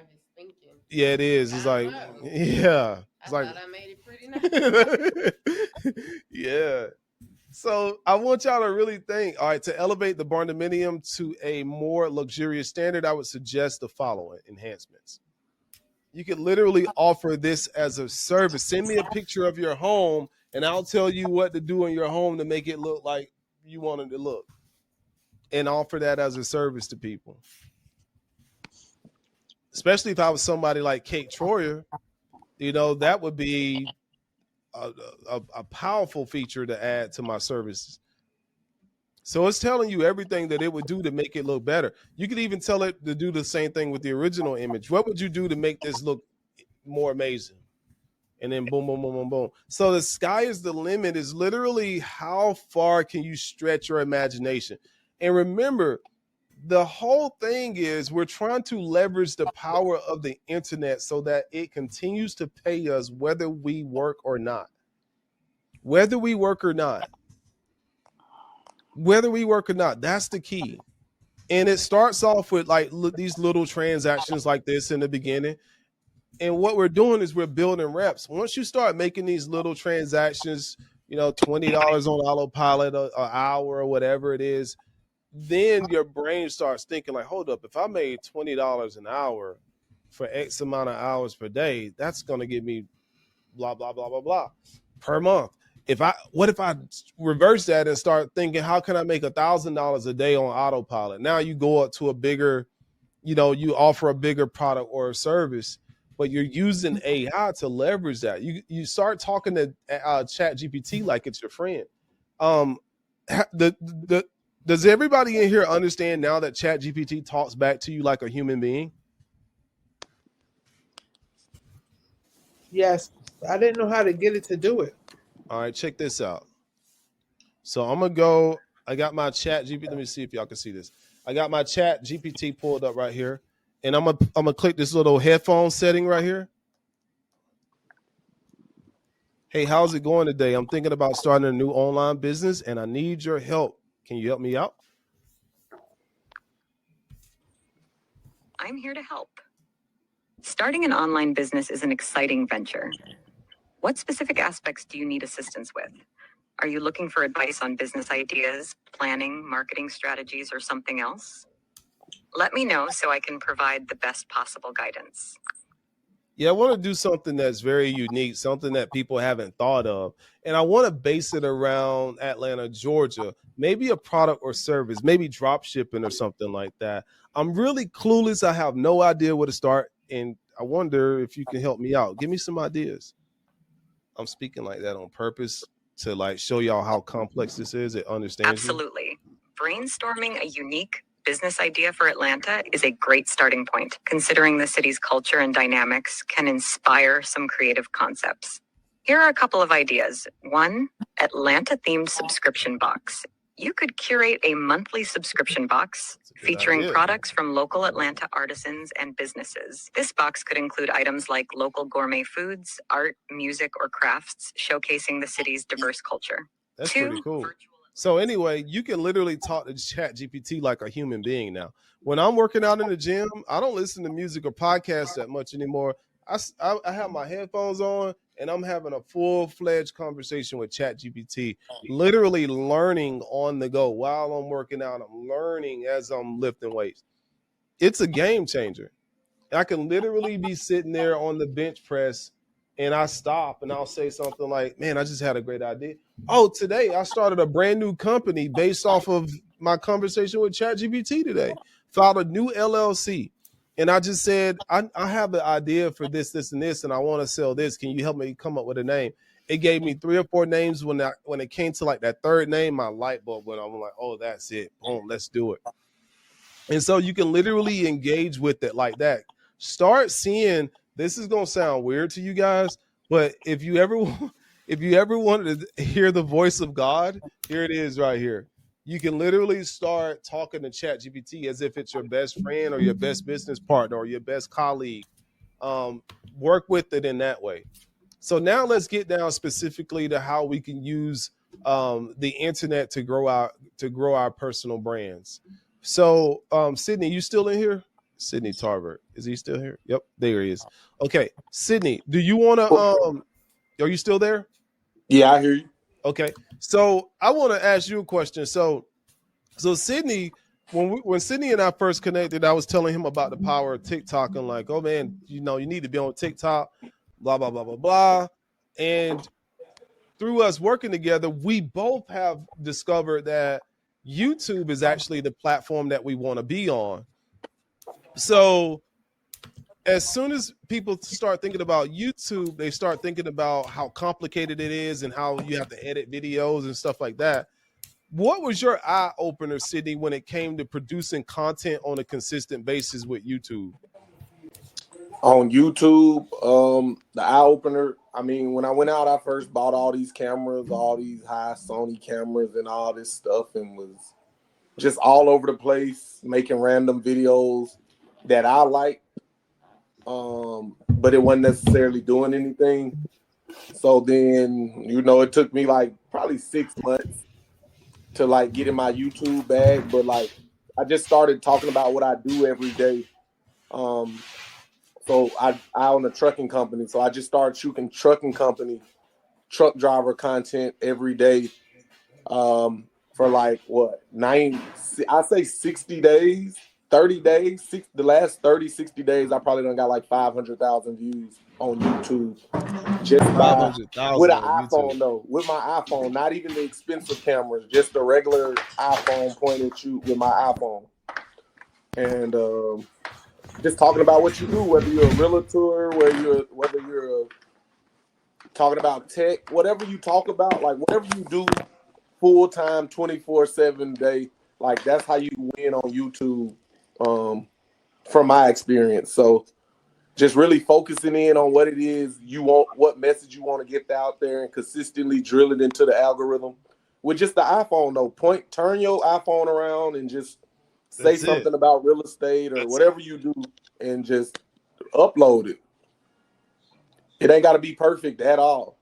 yeah, it is. It's like, yeah. It's like, I made it pretty nice. Yeah. So I want y'all to really think, all right, to elevate the barn dominium to a more luxurious standard, I would suggest the following enhancements. You could literally offer this as a service. Send me a picture of your home and I'll tell you what to do in your home to make it look like you want it to look, and offer that as a service to people. Especially if I was somebody like Kate Troyer, that would be a powerful feature to add to my services. So it's telling you everything that it would do to make it look better. You could even tell it to do the same thing with the original image. What would you do to make this look more amazing? And then boom, boom, boom, boom, boom. So the sky is the limit is literally how far can you stretch your imagination? And remember, the whole thing is we're trying to leverage the power of the internet so that it continues to pay us whether we work or not. Whether we work or not. Whether we work or not, that's the key. And it starts off with like these little transactions like this in the beginning. And what we're doing is we're building reps. Once you start making these little transactions, $20 on autopilot an hour or whatever it is, then your brain starts thinking like, hold up, if I made $20 an hour, for X amount of hours per day, that's going to give me blah, blah, blah, blah, blah per month. What if I reverse that and start thinking, how can I make $1,000 a day on autopilot? Now you go up to a bigger, you offer a bigger product or a service, but you're using AI to leverage that. You start talking to ChatGPT like it's your friend. Does everybody in here understand now that ChatGPT talks back to you like a human being? Yes. I didn't know how to get it to do it. All right, check this out. So I'm going to go, I got my ChatGPT. Let me see if y'all can see this. I got my ChatGPT pulled up right here. And I'm gonna click this little headphone setting right here. Hey, how's it going today? I'm thinking about starting a new online business and I need your help. Can you help me out? I'm here to help. Starting an online business is an exciting venture. What specific aspects do you need assistance with? Are you looking for advice on business ideas, planning, marketing strategies, or something else? Let me know so I can provide the best possible guidance. Yeah, I want to do something that's very unique, something that people haven't thought of. And I want to base it around Atlanta, Georgia, maybe a product or service, maybe drop shipping or something like that. I'm really clueless. I have no idea where to start. And I wonder if you can help me out. Give me some ideas. I'm speaking like that on purpose to like show y'all how complex this is. It understands. Absolutely. Brainstorming a unique business idea for Atlanta is a great starting point, considering the city's culture and dynamics can inspire some creative concepts. Here are a couple of ideas. 1, Atlanta-themed subscription box. You could curate a monthly subscription box featuring products from local Atlanta artisans and businesses. This box could include items like local gourmet foods, art, music, or crafts, showcasing the city's diverse culture. That's pretty cool. So anyway, you can literally talk to ChatGPT like a human being now. When I'm working out in the gym, I don't listen to music or podcasts that much anymore. I have my headphones on and I'm having a full-fledged conversation with ChatGPT, literally learning on the go while I'm working out. I'm learning as I'm lifting weights. It's a game changer. I can literally be sitting there on the bench press and I stop and I'll say something like, man, I just had a great idea. Oh, today I started a brand new company based off of my conversation with ChatGPT today. Filed a new LLC. And I just said, I have an idea for this, and this, and I want to sell this. Can you help me come up with a name? It gave me 3 or 4 names. When it came to like that third name, my light bulb went on. I'm like, oh, that's it. Boom, let's do it. And so you can literally engage with it like that. Start seeing, this is going to sound weird to you guys, but if you ever wanted to hear the voice of God, here it is right here. You can literally start talking to ChatGPT as if it's your best friend or your best business partner or your best colleague. Work with it in that way. So now let's get down specifically to how we can use the internet to grow our personal brands. So Sydney, you still in here? Sydney Tarbert. Is he still here? Yep, there he is. Okay, Sydney, do you want to, are you still there? Yeah, I hear you. Okay, so I want to ask you a question. So Sydney, when Sydney and I first connected, I was telling him about the power of TikTok and like, oh man, you need to be on TikTok, blah, blah, blah, blah, blah. And through us working together, we both have discovered that YouTube is actually the platform that we want to be on. So as soon as people start thinking about YouTube, they start thinking about how complicated it is and how you have to edit videos and stuff like that. What was your eye opener, Sydney, when it came to producing content on a consistent basis with YouTube? On YouTube, the eye opener, I mean, when I went out, I first bought all these cameras, all these high Sony cameras and all this stuff, and was just all over the place making random videos that I liked. But it wasn't necessarily doing anything. So then, it took me like probably 6 months to like get in my YouTube bag. But like, I just started talking about what I do every day. So I own a trucking company. So I just started shooting truck driver content every day. For like I say 60 days. 30 days, the last 30, 60 days, I probably done got like 500,000 views on YouTube. Just by, with an iPhone though, with my iPhone, not even the expensive cameras, just the regular iPhone point and shoot with my iPhone. And just talking about what you do, whether you're a realtor, whether you're talking about tech, whatever you talk about, like whatever you do full time, 24/7 day, like that's how you win on YouTube. From my experience, so just really focusing in on what it is you want, what message you want to get out there, and consistently drill it into the algorithm. With just the iPhone though, turn your iPhone around and just say something about real estate or whatever you do, and just upload it. It ain't got to be perfect at all.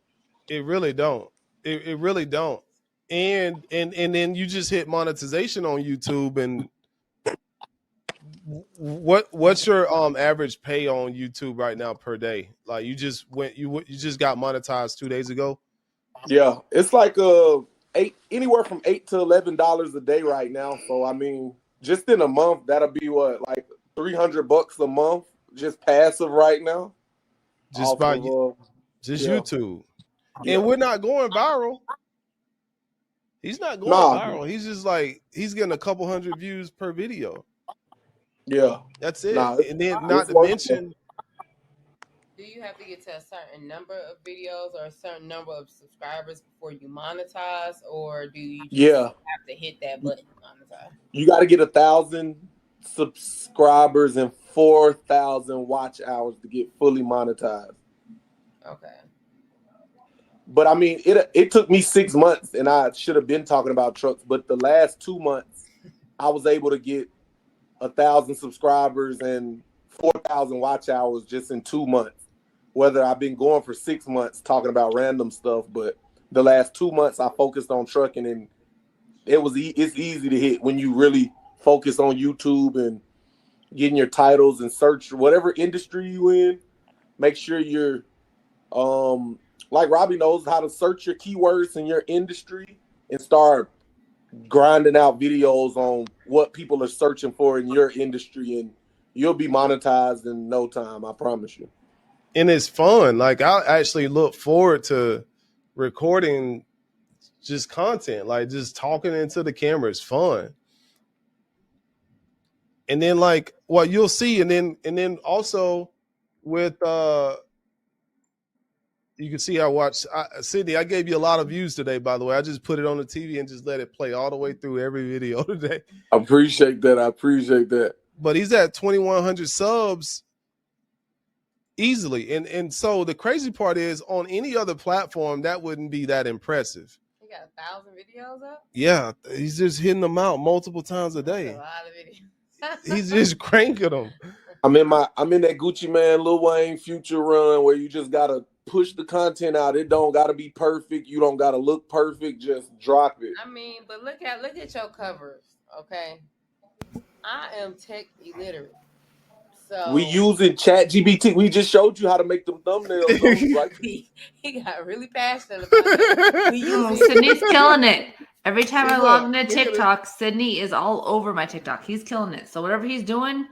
It really don't. It really don't. And then you just hit monetization on YouTube. And what's your average pay on YouTube right now per day? Like you just got monetized 2 days ago. Yeah, it's like anywhere from $8 to $11 a day right now. So I mean, just in a month, that'll be what, like $300 a month, just passive right now. Just by YouTube. Yeah. And we're not going viral. He's not going viral. He's just like, he's getting a couple hundred views per video. Yeah. That's it. And then not to mention, do you have to get to a certain number of videos or a certain number of subscribers before you monetize, or do you just have to hit that button monetize? You got to get 1,000 subscribers and 4,000 watch hours to get fully monetized. Okay. But I mean, it took me 6 months, and I should have been talking about trucks. But the last 2 months, I was able to get 1,000 subscribers and 4,000 watch hours just in 2 months. Whether I've been going for 6 months talking about random stuff, but the last 2 months I focused on trucking, and it's easy to hit when you really focus on YouTube and getting your titles and search whatever industry you in. Make sure you're like Robbie knows how to search your keywords in your industry and start grinding out videos on what people are searching for in your industry, and you'll be monetized in no time, I promise you. And it's fun. Like I actually look forward to recording just content, like just talking into the camera. It's fun. And then like what you'll see, and then also with you can see Sydney, I gave you a lot of views today, by the way. I just put it on the TV and just let it play all the way through every video today. I appreciate that. But he's at 2,100 subs easily. And so the crazy part is, on any other platform, that wouldn't be that impressive. He got 1,000 videos up? Yeah, he's just hitting them out multiple times a day. That's a lot of videos. He's just cranking them. I'm in that Gucci Mane, Lil Wayne Future run where you just gotta push the content out. It don't gotta be perfect. You don't gotta look perfect. Just drop it. I mean, but look at your covers, okay? I am tech illiterate, so we using ChatGPT. We just showed you how to make them thumbnails. Right? He got really passionate about it. Sydney's killing it. Every time I log into TikTok, Sydney is all over my TikTok. He's killing it. So whatever he's doing,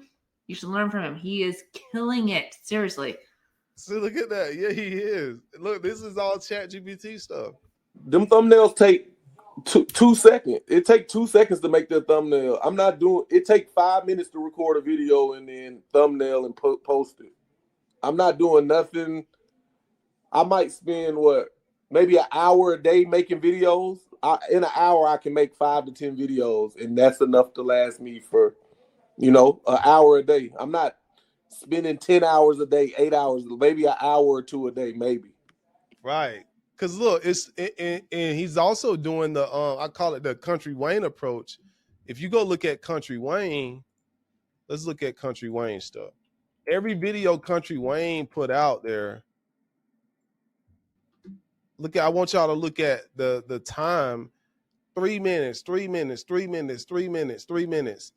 you should learn from him. He is killing it. Seriously. So look at that. Yeah, he is. Look, this is all ChatGPT stuff. Them thumbnails take 2 seconds. It takes 2 seconds to make the thumbnail. It take 5 minutes to record a video and then thumbnail and post it. I'm not doing nothing. I might spend maybe an hour a day making videos. In an hour, I can make 5 to 10 videos, and that's enough to last me for, an hour a day. I'm not spending 10 hours a day, 8 hours, maybe an hour or two a day, maybe. Right. Because look, and he's also doing the I call it the Country Wayne approach. If you go look at Country Wayne, let's look at Country Wayne stuff. Every video Country Wayne put out there, I want y'all to look at the time. 3 minutes, 3 minutes, 3 minutes, 3 minutes, 3 minutes,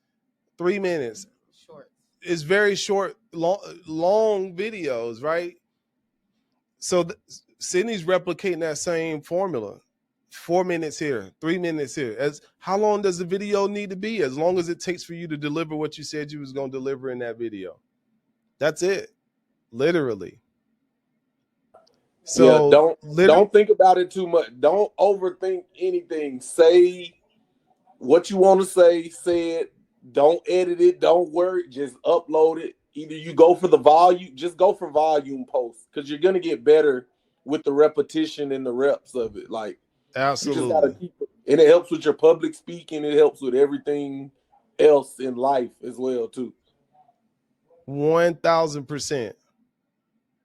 3 minutes. Short. It's very short, long videos, right? So Sydney's replicating that same formula 4 minutes here, 3 minutes here. As how long does the video need to be? As long as it takes for you to deliver what you said you was going to deliver in that video. That's it. Literally. So don't think about it too much. Don't overthink anything. Say what you want to say it. Don't edit it. Don't worry. Just upload it. Either you go for the volume, just go for volume posts, because you're gonna get better with the repetition and the reps of it. Like, absolutely. You just gotta keep it. And it helps with your public speaking. It helps with everything else in life as well too. 1000%.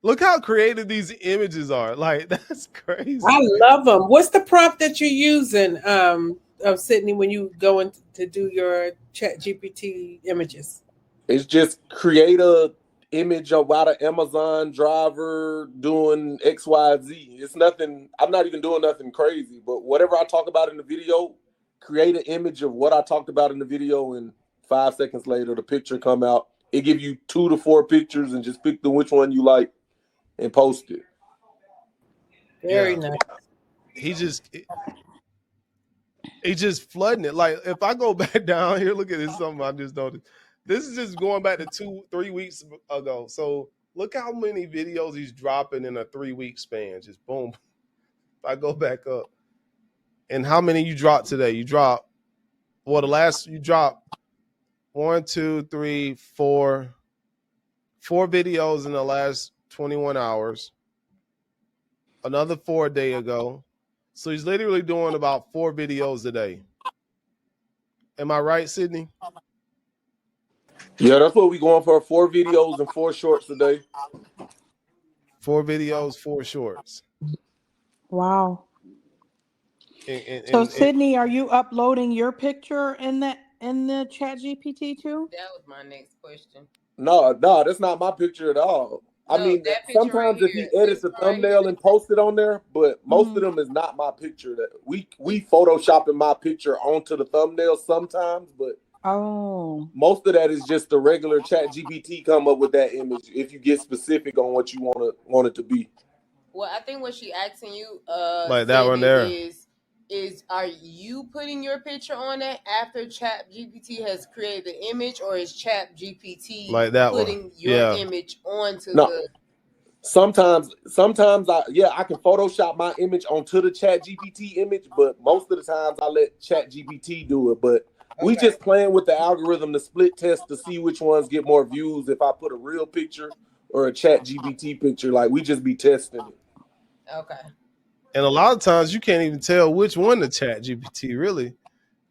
Look how creative these images are. Like, that's crazy. I love them. What's the prompt that you're using, Sydney, when you go in to do your ChatGPT images? It's just create a image about an Amazon driver doing XYZ. It's nothing. I'm not even doing nothing crazy, but whatever I talk about in the video, create an image of what I talked about in the video, and 5 seconds later, the picture come out. It give you 2 to 4 pictures, and just pick which one you like and post it. Very nice. He's just flooding it. Like, if I go back down here, look at this. Something I just noticed. This is just going back to 2-3 weeks ago. So look how many videos he's dropping in a 3-week span. Just boom. If I go back up, and how many you dropped today? You dropped you dropped 1, 2, 3, 4 videos in the last 21 hours. Another 4 a day ago. So he's literally doing about 4 videos a day. Am I right, Sydney? Yeah, that's what we're going for. 4 videos and 4 shorts a day. 4 videos, 4 shorts. Wow. So Sydney, are you uploading your picture in the ChatGPT too? That was my next question. No, that's not my picture at all. I mean, sometimes if he edits a thumbnail and posts it on there, but most of them is not my picture. That we photoshopping my picture onto the thumbnail sometimes, but most of that is just the regular ChatGPT come up with that image if you get specific on what you want it to be. Well, I think what she asking you, like that one there, is are you putting your picture on it after ChatGPT has created the image, or is ChatGPT like that putting your image onto the? Sometimes I can Photoshop my image onto the ChatGPT image, but most of the times I let ChatGPT do it. But we just playing with the algorithm to split test to see which ones get more views if I put a real picture or a ChatGPT picture. Like, we just be testing it. Okay. And a lot of times you can't even tell which one to ChatGPT really.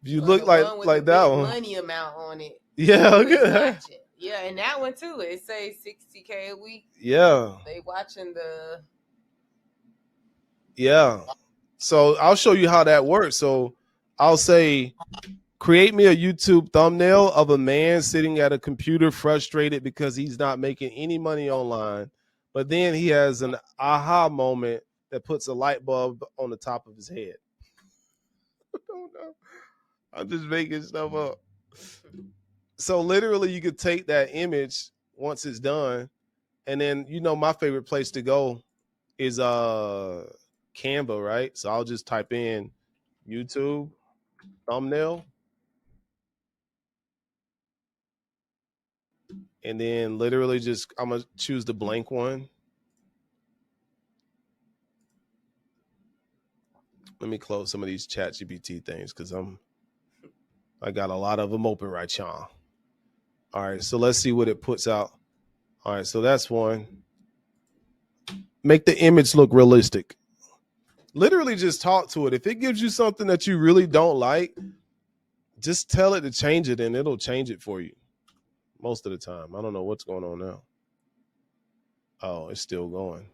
If you look like that one, money amount on it. Yeah, look at that. Yeah, and that one too. It says $60K a week. Yeah. They watching the. Yeah. So I'll show you how that works. So I'll say, create me a YouTube thumbnail of a man sitting at a computer frustrated because he's not making any money online. But then he has an aha moment that puts a light bulb on the top of his head. I don't know. I'm just making stuff up. So literally you could take that image once it's done. And then, my favorite place to go is Canva, right? So I'll just type in YouTube thumbnail. And then literally I'm going to choose the blank one. Let me close some of these ChatGPT things because I got a lot of them open right now. All right, so let's see what it puts out. All right, so that's one. Make the image look realistic. Literally just talk to it. If it gives you something that you really don't like, just tell it to change it and it'll change it for you. Most of the time. I don't know what's going on now. Oh, it's still going.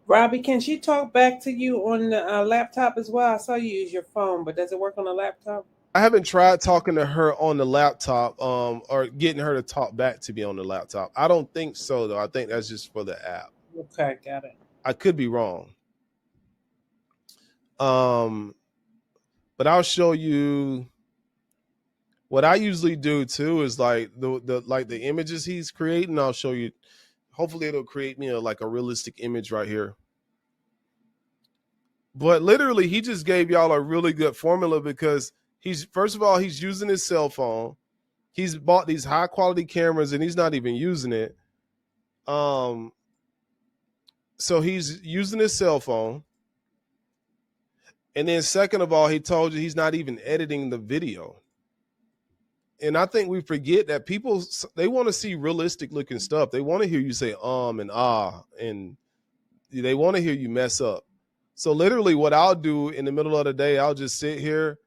Robbie, can she talk back to you on the laptop as well? I saw you use your phone, but does it work on the laptop? I haven't tried talking to her on the laptop or getting her to talk back to me on the laptop. I don't think so, though. I think that's just for the app. Okay, got it. I could be wrong. But I'll show you what I usually do too is like the images he's creating. I'll show you. Hopefully it'll create me a realistic image right here. But literally, he just gave y'all a really good formula because first of all, he's using his cell phone. He's bought these high quality cameras and he's not even using it. So he's using his cell phone. And then second of all, he told you he's not even editing the video. And I think we forget that people, they want to see realistic looking stuff. They want to hear you say and ah, and they want to hear you mess up. So literally what I'll do in the middle of the day, I'll just sit here,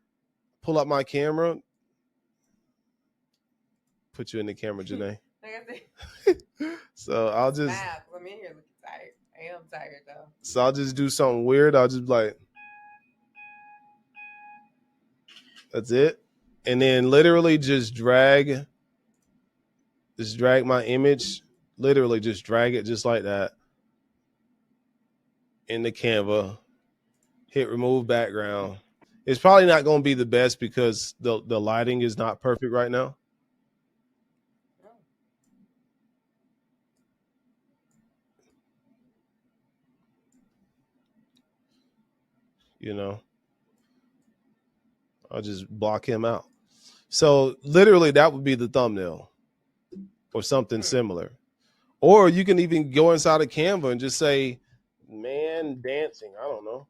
pull up my camera, put you in the camera, Janae. So I'll just, I'm in here looking tired. I am tired though. So I'll just do something weird. I'll just be like, that's it. And then literally just drag my image, literally just drag it just like that in the Canva, hit remove background. It's probably not going to be the best because the lighting is not perfect right now. You know, I'll just block him out. So literally that would be the thumbnail or something similar. Or you can even go inside of Canva and just say, man dancing. I don't know.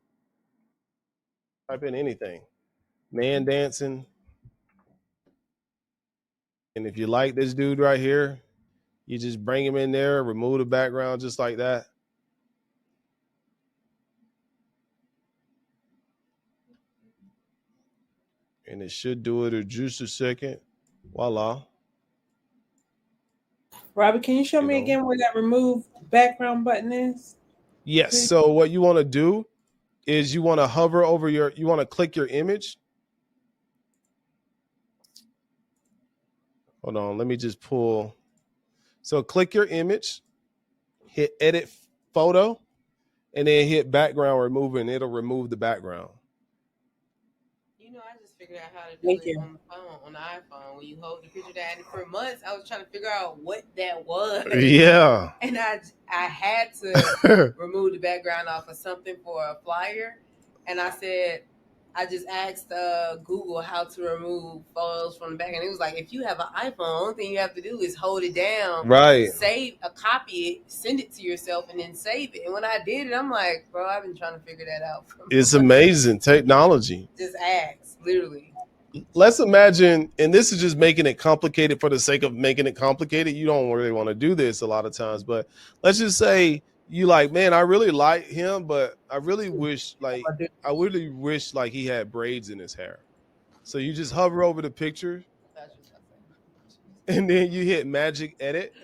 Type in anything. Man dancing. And if you like this dude right here, you just bring him in there, remove the background just like that. And it should do it in just a second. Voila. Robbie, can you show me again where that remove background button is? Yes. Please? So what you want to do is you want to hover over you want to click your image. Hold on. Let me just pull. So click your image, hit edit photo, and then hit background remove, and it'll remove the background. You know, I just figured out how to do it on the phone, on the iPhone. When you hold the picture down, and for months I was trying to figure out what that was. Yeah. And I had to remove the background off of something for a flyer. And I just asked Google how to remove photos from the back. And it was like, if you have an iPhone, the only thing you have to do is hold it down, right? Copy it, send it to yourself, and then save it. And when I did it, I'm like, bro, I've been trying to figure that out. It's amazing technology. Just ask, literally. Let's imagine, and this is just making it complicated for the sake of making it complicated. You don't really want to do this a lot of times, but let's just say you like, man, I really like him, but I really wish like he had braids in his hair. So you just hover over the picture and then you hit magic edit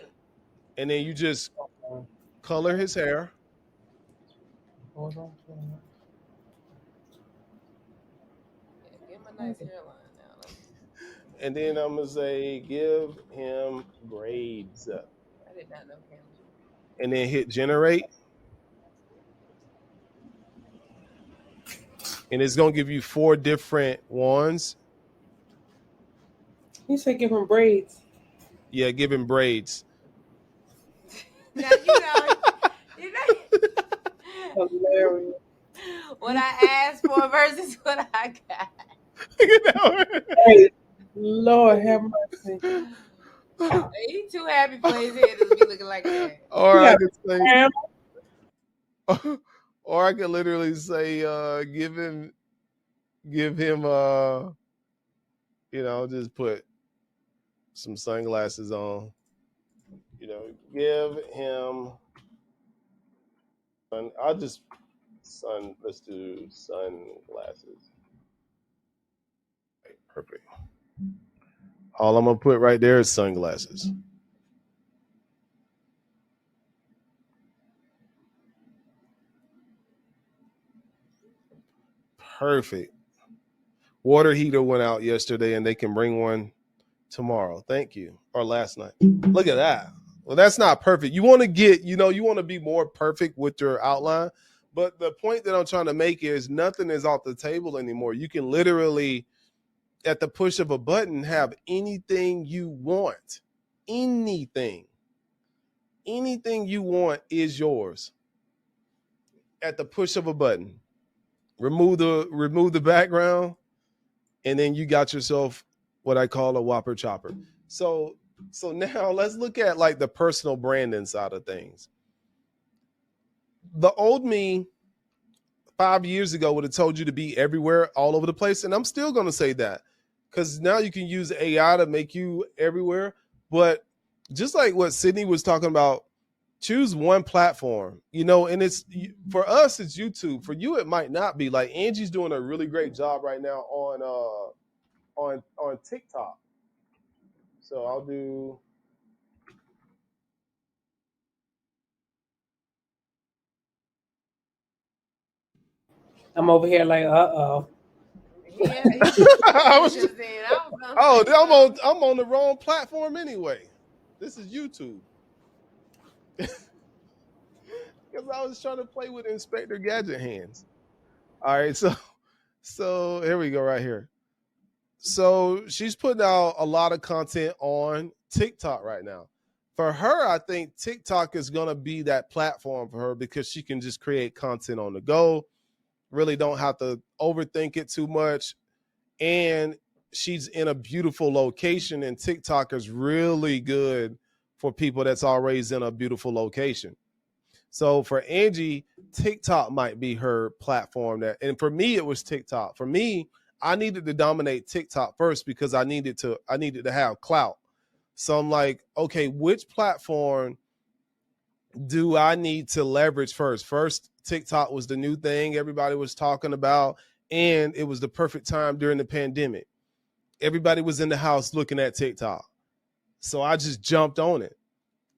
and then you just color his hair. Hold on. Give him a nice hairline now. And then I'm gonna say give him braids. I did not know him. And then hit generate. And it's going to give you 4 different ones. You said give him braids. Yeah, give him braids. Now, you know. Hilarious. What I asked for versus what I got. Hey, Lord have mercy. He too happy for his head to be looking like that. Or I could say, or I could literally say, give him, just put some sunglasses on. Give him. Let's do sunglasses. Okay, perfect. All I'm gonna put right there is sunglasses. Perfect. Water heater went out yesterday and they can bring one tomorrow. Thank you. Or last night. Look at that. Well, that's not perfect. You want to get, you want to be more perfect with your outline. But the point that I'm trying to make is nothing is off the table anymore. You can literally, at the push of a button, have anything you want. Anything you want is yours at the push of a button. remove the background, and then you got yourself what I call a Whopper Chopper. So now let's look at like the personal branding side of things. The old me 5 years ago would have told you to be everywhere, all over the place. And I'm still going to say that, because now you can use AI to make you everywhere. But just like what Sydney was talking about, choose one platform, and it's, for us, it's YouTube. For you, it might not be. Like Angie's doing a really great job right now on TikTok. So I'll do. I'm over here like, uh-oh. Yeah, I'm on the wrong platform anyway. This is YouTube. Because I was trying to play with Inspector Gadget hands. All right, so here we go right here. So she's putting out a lot of content on TikTok right now. For her, I think TikTok is going to be that platform for her, because she can just create content on the go, really don't have to overthink it too much. And she's in a beautiful location, and TikTok is really good for people that's already in a beautiful location. So for Angie, TikTok might be her platform. And for me, it was TikTok. For me, I needed to dominate TikTok first, because I needed to have clout. So I'm like, okay, which platform do I need to leverage first? First, TikTok was the new thing everybody was talking about, and it was the perfect time during the pandemic. Everybody was in the house looking at TikTok. So I just jumped on it.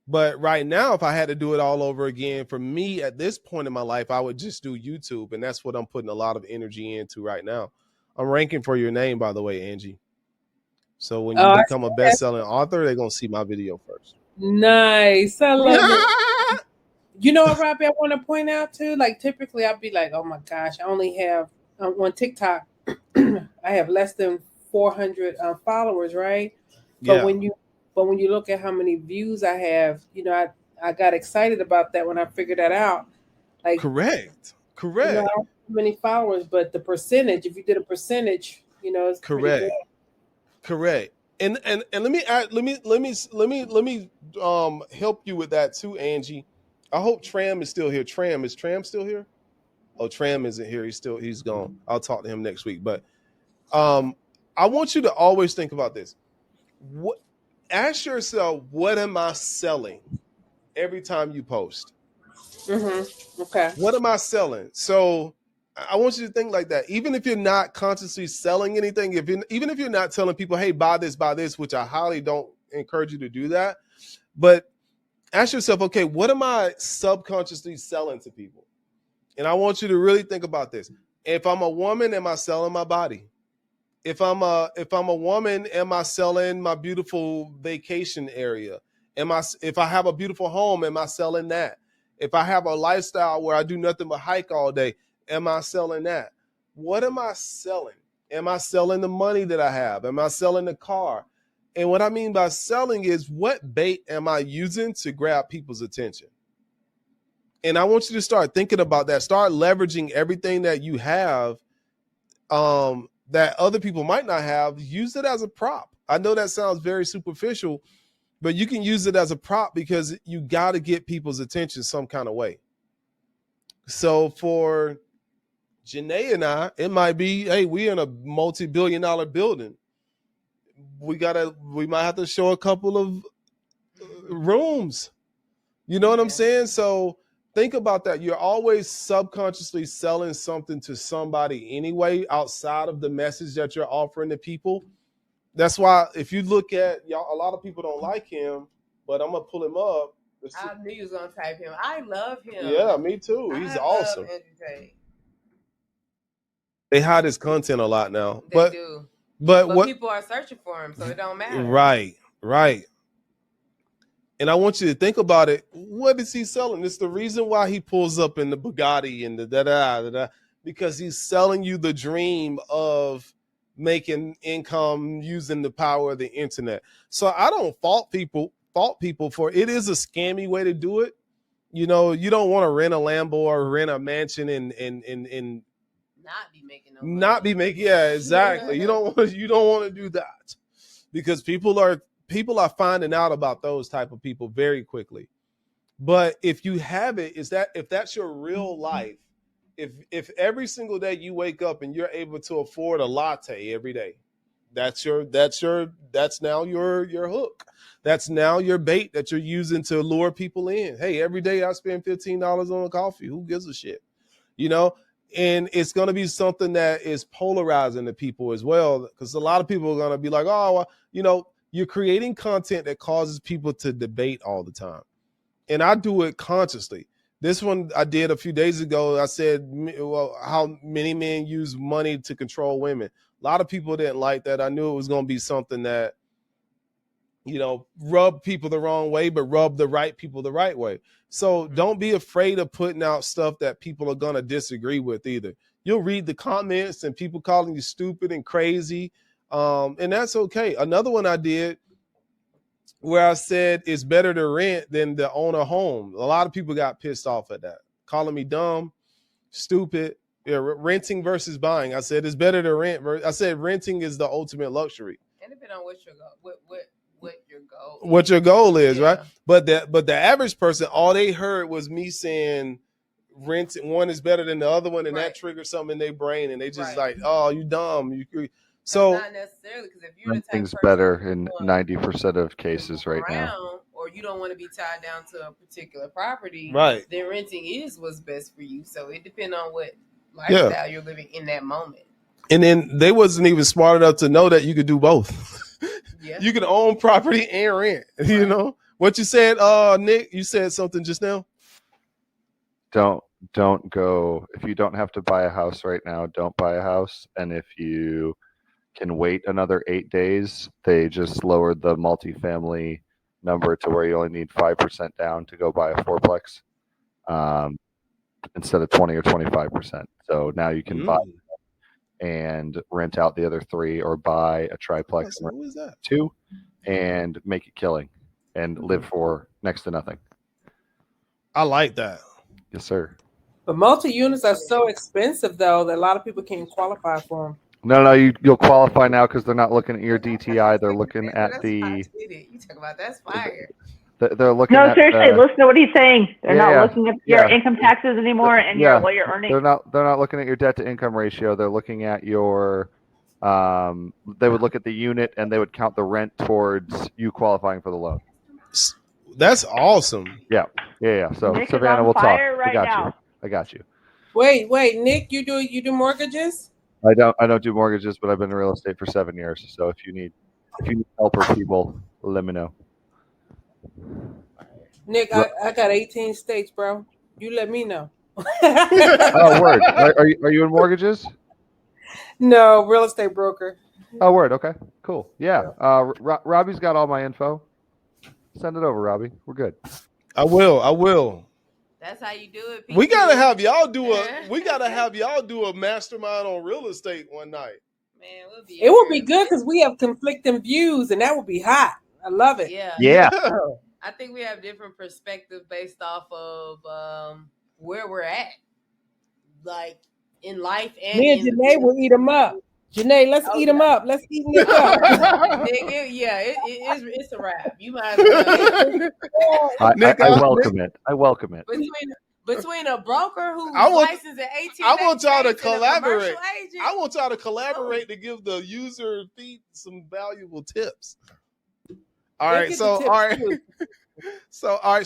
But right now, if I had to do it all over again, for me at this point in my life, I would just do YouTube. And that's what I'm putting a lot of energy into right now. I'm ranking for your name, by the way, Angie. So when you become a best-selling author, they're going to see my video first. Nice. I love it. You know what, Robbie, I want to point out too? Like typically I'd be like, oh my gosh, I only have on TikTok, I have less than 400 followers, right? But when you look at how many views I have, I got excited about that when I figured that out. Like correct. I don't have many followers, but the percentage, if you did a percentage, it's correct. Correct. And let me help you with that too, Angie. I hope Tram is still here. Is Tram still here? Oh, Tram isn't here. He's gone. I'll talk to him next week. But I want you to always think about this. Ask yourself, what am I selling every time you post? Mm-hmm. Okay. What am I selling? So I want you to think like that. Even if you're not consciously selling anything, even if you're not telling people, hey, buy this, which I highly don't encourage you to do that. But ask yourself, okay, what am I subconsciously selling to people? And I want you to really think about this. If I'm a woman, am I selling my body? If I'm a woman, am I selling my beautiful vacation area? If I have a beautiful home, am I selling that? If I have a lifestyle where I do nothing but hike all day, am I selling that? What am I selling? Am I selling the money that I have? Am I selling the car? And what I mean by selling is, what bait am I using to grab people's attention? And I want you to start thinking about that. Start leveraging everything that you have that other people might not have. Use it as a prop. I know that sounds very superficial, but you can use it as a prop, because you got to get people's attention some kind of way. So for Janae and I, it might be, hey, we're in a multi-billion-dollar building. We might have to show a couple of rooms. You know what I'm saying? So think about that. You're always subconsciously selling something to somebody anyway, outside of the message that you're offering to people. That's why if you look at y'all, a lot of people don't like him, but I'm gonna pull him up. I knew you was gonna type him. I love him. Yeah, me too. He's awesome. Love Andrew Tate. They hide his content a lot now. They do. But what people are searching for him, so it don't matter. Right. And I want you to think about it. What is he selling? It's the reason why he pulls up in the Bugatti and the da-da, because he's selling you the dream of making income using the power of the internet. So I don't fault people for it. Is a scammy way to do it. You don't want to rent a Lambo or rent a mansion in not be making. Yeah, exactly. You don't want to do that, because people are finding out about those type of people very quickly. But if you have it, if that's your real life, if every single day you wake up and you're able to afford a latte every day, that's now your hook. That's now your bait that you're using to lure people in. Hey, every day I spend $15 on a coffee. Who gives a shit? You know, and it's going to be something that is polarizing to people as well, because a lot of people are going to be like, oh, well, you know, you're creating content that causes people to debate all the time. And I do it consciously. This one I did a few days ago. I said, well, how many men use money to control women. A lot of people didn't like that. I knew it was going to be something that, you know, rub people the wrong way, but rub the right people the right way. So don't be afraid of putting out stuff that people are going to disagree with either. You'll read the comments and people calling you stupid and crazy. And that's okay. Another one I did where I said it's better to rent than to own a home. A lot of people got pissed off at that, calling me dumb, stupid. Yeah, renting versus buying. I said it's better to rent. I said renting is the ultimate luxury. And depending on what your goal, what your goal is, right? But the average person, all they heard was me saying renting one is better than the other one, and that triggers something in their brain, and they just like, oh, you dumb. So not necessarily, because if you're the type renting's of person better in 90% of cases right now, or you don't want to be tied down to a particular property, right? Then renting is what's best for you. So it depends on what lifestyle you're living in that moment. And then they wasn't even smart enough to know that you could do both. You can own property and rent. Right. You know what you said, Nick? You said something just now. Don't go if you don't have to buy a house right now. Don't buy a house, and if you can wait another 8 days, they just lowered the multifamily number to where you only need 5% down to go buy a fourplex, instead of 20 or 25%. So now you can buy and rent out the other 3, or buy a triplex and 2 and make it killing and live for next to nothing. I like that. Yes, sir. But multi-units are so expensive, though, that a lot of people can't qualify for them. No, you'll qualify now because they're not looking at your DTI. They're looking at the. You talk about that's fire. They're looking. No, at, seriously, listen to what he's saying. They're not looking at your income taxes anymore and what you're earning. They're not looking at your debt to income ratio. They're looking at your. They would look at the unit and they would count the rent towards you qualifying for the loan. That's awesome. Yeah. So Nick Savannah, we'll talk. Right I got you. Wait, Nick, you do mortgages? I don't do mortgages, but I've been in real estate for 7 years. So if you need help or people, let me know. Nick, I got 18 states, bro. You let me know. Oh, word. Are you in mortgages? No, real estate broker. Oh, word. Okay, cool. Yeah. Robbie's got all my info. Send it over, Robbie. We're good. I will. That's how you do it. We gotta have y'all do a mastermind on real estate one night. Man, it would be good because we have conflicting views, and that would be hot. I love it. Yeah. I think we have different perspectives based off of where we're at, like in life. And me and Janae will eat them up. Janae, let's eat them up. Let's eat them up. It's a wrap. You might as well. I welcome it. Between a broker who's licensed at 18, I want y'all to collaborate. I want y'all to collaborate to give the user feed some valuable tips. All right.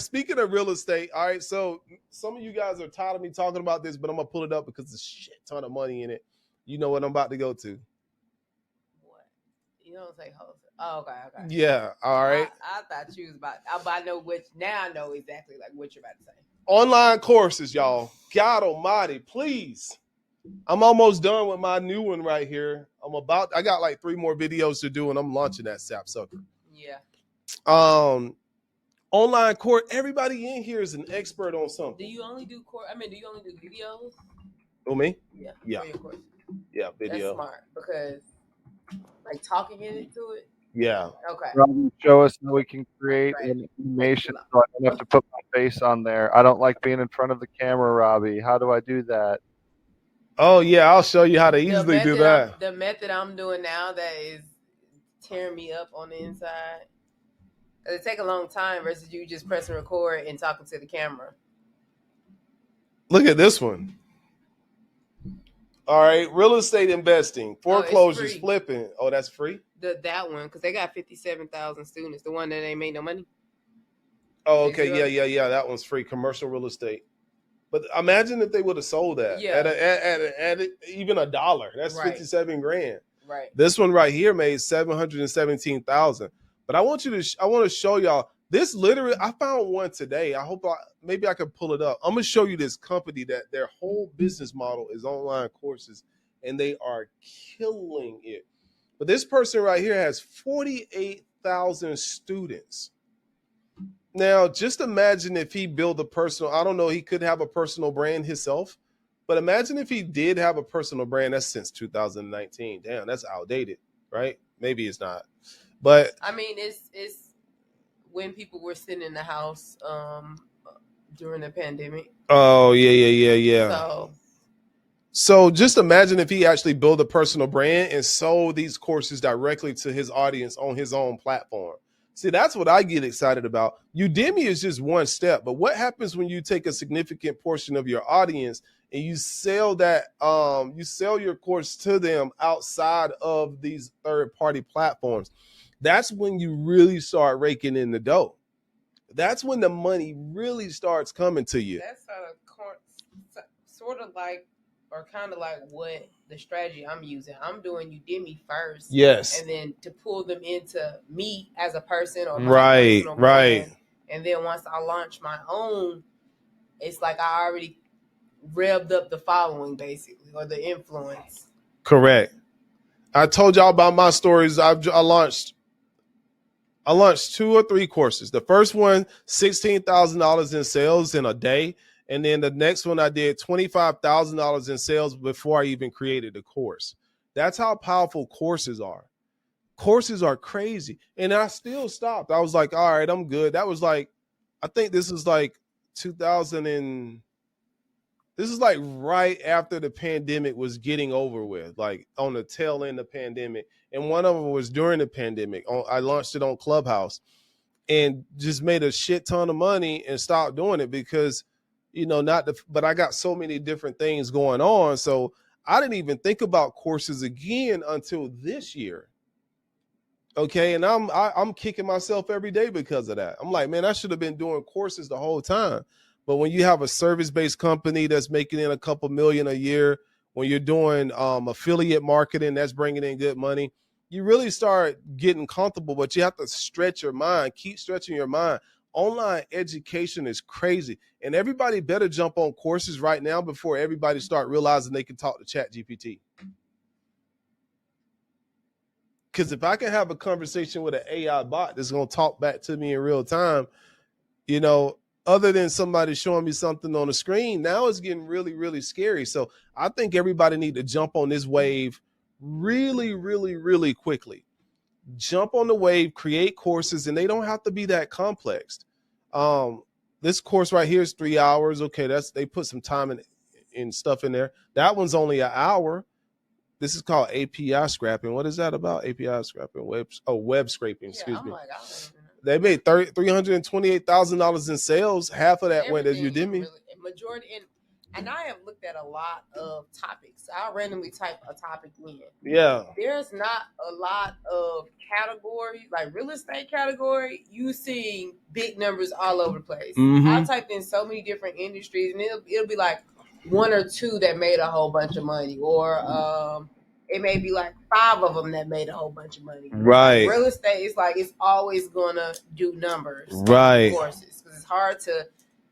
Speaking of real estate, all right. So some of you guys are tired of me talking about this, but I'm gonna pull it up because there's a shit ton of money in it. You know what I'm about to go to. What? You don't say wholesale. Oh, okay. Yeah. All right. I thought you was about. I know which. Now I know exactly like what you're about to say. Online courses, y'all. God Almighty, please. I'm almost done with my new one right here. I got like 3 more videos to do, and I'm launching that sapsucker. Yeah. Online course. Everybody in here is an expert on something. Do you only do videos? Oh, me? Yeah. Yeah, video. That's smart because like talking into it. Yeah. Okay. Show us how we can create an animation so I don't have to put my face on there. I don't like being in front of the camera, Robbie. How do I do that? Oh yeah, I'll show you how to easily do that. The method I'm doing now that is tearing me up on the inside. It take a long time versus you just pressing record and talking to the camera. Look at this one. All right, real estate investing, foreclosures, flipping. Oh, that's free? That one, because they got 57,000 students. The one that ain't made no money. Oh, okay, yeah. That one's free. Commercial real estate. But imagine if they would have sold that at even $1. That's right. 57 grand. Right. This one right here made 717,000. But I want to show y'all this. Literally, I found one today. Maybe I can pull it up. I'm gonna show you this company that their whole business model is online courses, and they are killing it. But this person right here has 48,000 students. Now, just imagine if he built a personal, I don't know, he could have a personal brand himself, but imagine if he did have a personal brand. That's since 2019. Damn, that's outdated, right? Maybe it's not. But I mean, it's when people were sitting in the house during the pandemic. Oh, yeah. So just imagine if he actually built a personal brand and sold these courses directly to his audience on his own platform. See, that's what I get excited about. Udemy is just one step, but what happens when you take a significant portion of your audience and you sell that, you sell your course to them outside of these third-party platforms? That's when you really start raking in the dough. That's when the money really starts coming to you. That's sort of like, or kind of like what the strategy I'm using. I'm doing Udemy first. Yes. And then to pull them into me as a person or my personal brand. And then once I launch my own, it's like I already revved up the following basically, or the influence. Correct. I told y'all about my stories. I launched 2 or 3 courses. The first one, $16,000 in sales in a day. And then the next one I did $25,000 in sales before I even created the course. That's how powerful courses are. Courses are crazy. And I still stopped. I was like, all right, I'm good. That was like, I think this is like 2000 and this is like right after the pandemic was getting over with, like on the tail end of the pandemic. And one of them was during the pandemic. I launched it on Clubhouse and just made a shit ton of money and stopped doing it because, but I got so many different things going on. So I didn't even think about courses again until this year. Okay. And I'm kicking myself every day because of that. I'm like, man, I should have been doing courses the whole time. But when you have a service-based company that's making in a couple million a year, when you're doing affiliate marketing, that's bringing in good money, you really start getting comfortable, but you have to stretch your mind, keep stretching your mind. Online education is crazy. And everybody better jump on courses right now before everybody start realizing they can talk to ChatGPT. Because if I can have a conversation with an AI bot that's going to talk back to me in real time, other than somebody showing me something on the screen, now it's getting really, really scary. So I think everybody need to jump on this wave really, really, really quickly. Jump on the wave, create courses, and they don't have to be that complex. This course right here is 3 hours. Okay, they put some time and stuff in there. That one's only an hour. This is called API scrapping. What is that about? API scrapping, web scraping. Excuse me. They made $328,000 in sales. Half of that went to Udemy. Majority, and I have looked at a lot of topics. I'll randomly type a topic in. Yeah. There's not a lot of category, like real estate category. You seeing big numbers all over the place. Mm-hmm. I typed in so many different industries, and it'll be like 1 or 2 that made a whole bunch of money, or it may be like 5 of them that made a whole bunch of money. Right. Real estate is like, it's always gonna do numbers. Right. Courses, because it's hard to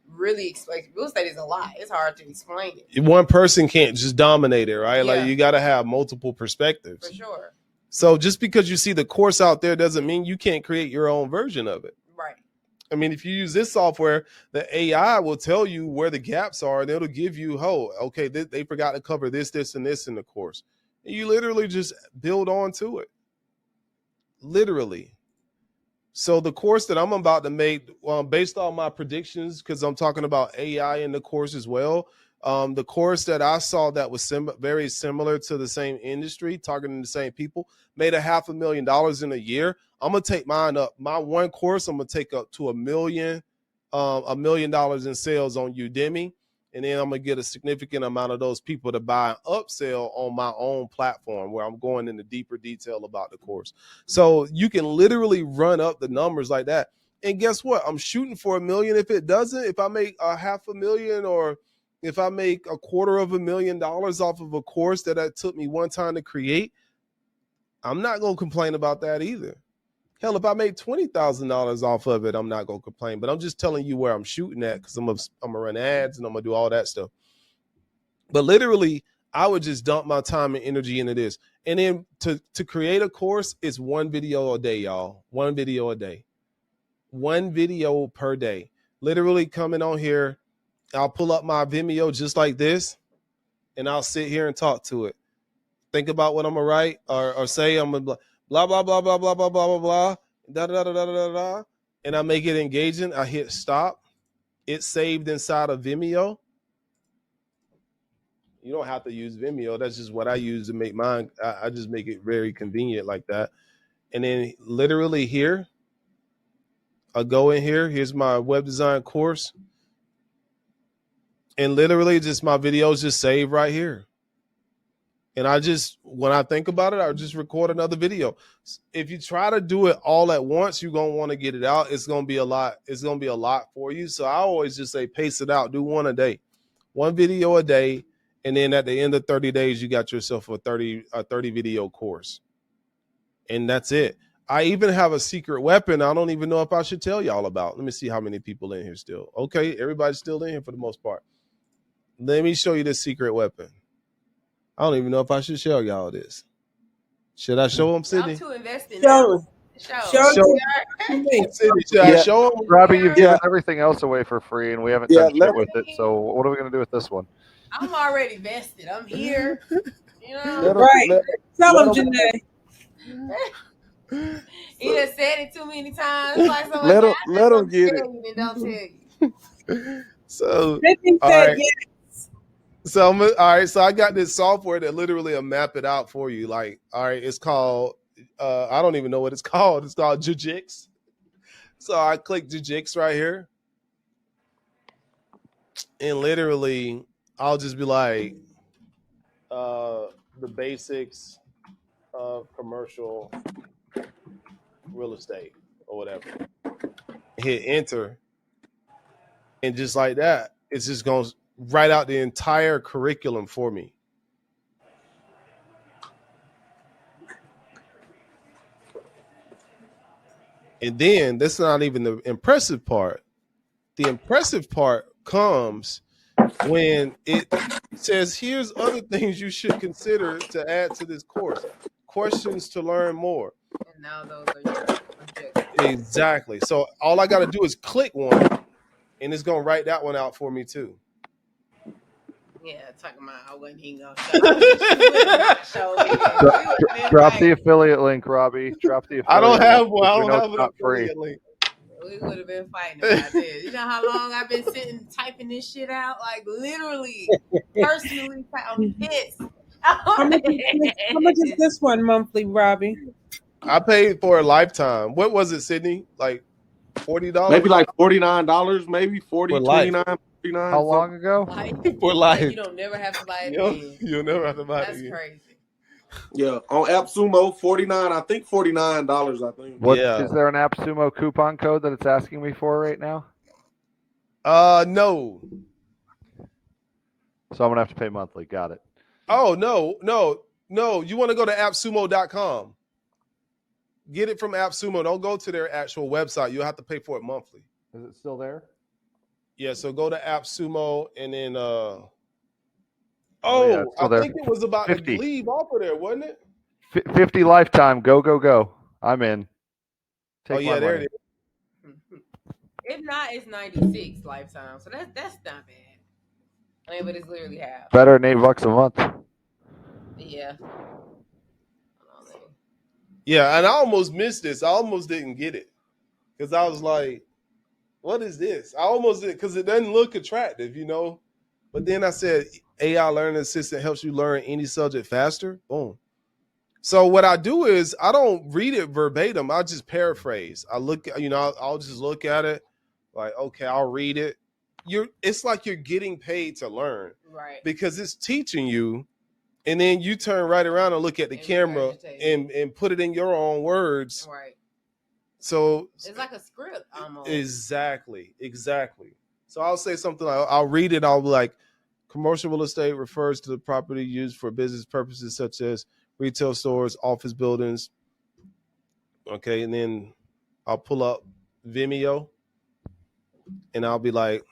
really explain. Real estate is a lot. It's hard to explain it. One person can't just dominate it, right? Yeah. Like you got to have multiple perspectives. For sure. So just because you see the course out there doesn't mean you can't create your own version of it. Right. I mean, if you use this software, the AI will tell you where the gaps are, and it'll give you, okay, they forgot to cover this, and this in the course. And you literally just build on to it. Literally. So the course that I'm about to make, based on my predictions, because I'm talking about AI in the course as well, The course that I saw that was very similar to the same industry, targeting the same people, made $500,000 in a year. I'm gonna take mine up. My one course, I'm gonna take up to $1 million in sales on Udemy, and then I'm gonna get a significant amount of those people to buy an upsell on my own platform, where I'm going into deeper detail about the course. So you can literally run up the numbers like that. And guess what? I'm shooting for $1 million. If it doesn't, if I make $500,000 or if I make $250,000 off of a course that took me one time to create, I'm not going to complain about that either. Hell, if I make $20,000 off of it, I'm not going to complain. But I'm just telling you where I'm shooting at, because I'm going to run ads and I'm going to do all that stuff. But literally, I would just dump my time and energy into this. And then to create a course, it's one video a day, y'all. One video a day. One video per day. Literally coming on here, I'll pull up my Vimeo just like this, and I'll sit here and talk to it. Think about what I'm gonna write or say. I'm gonna blah blah blah blah blah blah blah blah blah da da da da da da, and I make it engaging. I hit stop. It's saved inside of Vimeo. You don't have to use Vimeo. That's just what I use to make mine. I just make it very convenient like that. And then literally here, I go in here. Here's my web design course. And literally just my videos just save right here. And when I think about it, I just record another video. If you try to do it all at once, you're going to want to get it out. It's going to be a lot. It's going to be a lot for you. So I always just say, pace it out. Do one a day, one video a day. And then at the end of 30 days, you got yourself a 30 video course. And that's it. I even have a secret weapon. I don't even know if I should tell y'all about. Let me see how many people in here still. Okay. Everybody's still in here for the most part. Let me show you this secret weapon. I don't even know if I should show y'all this. Should I show them, Sydney? I'm too invested. Show Sydney, should I show them? Robbie, you've given everything else away for free, and we haven't done shit with it. So what are we going to do with this one? I'm already vested. I'm here. You know? Right. Tell them, Janae. He done said it too many times. Like let him get it. And don't tell you. So, all right. So all right. So I got this software that literally will map it out for you. Like, all right, it's called I don't even know what it's called. It's called Jujix. So I click Jujix right here, and literally I'll just be like, the basics of commercial real estate or whatever. Hit enter, and just like that, it's just going to write out the entire curriculum for me. And then that's not even the impressive part. The impressive part comes when it says, here's other things you should consider to add to this course. Questions to learn more. And now those are your objectives. Exactly. So all I got to do is click one, and it's going to write that one out for me too. Yeah, talking about I wasn't even gonna show. Drop the affiliate link, Robbie. Drop the affiliate I don't have one. I link. don't have an affiliate link. We would have been fighting about this. You know how long I've been sitting typing this shit out? Like literally, personally, I'm pissed. How much is this one monthly, Robbie? I paid for a lifetime. What was it, Sydney? Like $40? Maybe like $49, maybe 40, 29. How long ago? For life. You don't never have to buy it again. You'll never have to buy it That's again. crazy. Yeah, on AppSumo, $49. I think $49. I think. Is there an AppSumo coupon code that it's asking me for right now? No. So I'm gonna have to pay monthly. Got it. Oh no. You want to go to appsumo.com. Get it from AppSumo. Don't go to their actual website. You'll have to pay for it monthly. Is it still there? Yeah, so go to AppSumo and then yeah, I think it was about 50. to leave off of there, wasn't it? 50 lifetime. Go. I'm in. Take there money. it is. If not, it's 96 lifetime. So that's not bad. I mean, but it's literally half. Better than $8 a month. Yeah. Yeah, and I almost missed this. I almost didn't get it. Because I was like, what is this? I almost did, because it doesn't look attractive, you know? But then I said AI learning assistant helps you learn any subject faster. Boom. So what I do is I don't read it verbatim. I just paraphrase. I look, I'll just look at it like, okay, I'll read it. It's like you're getting paid to learn, right? Because it's teaching you, and then you turn right around and look at the camera and put it in your own words, right? So it's like a script almost. Exactly. So I'll say something like, I'll read it. I'll be like, commercial real estate refers to the property used for business purposes such as retail stores, office buildings. Okay, and then I'll pull up Vimeo and I'll be like,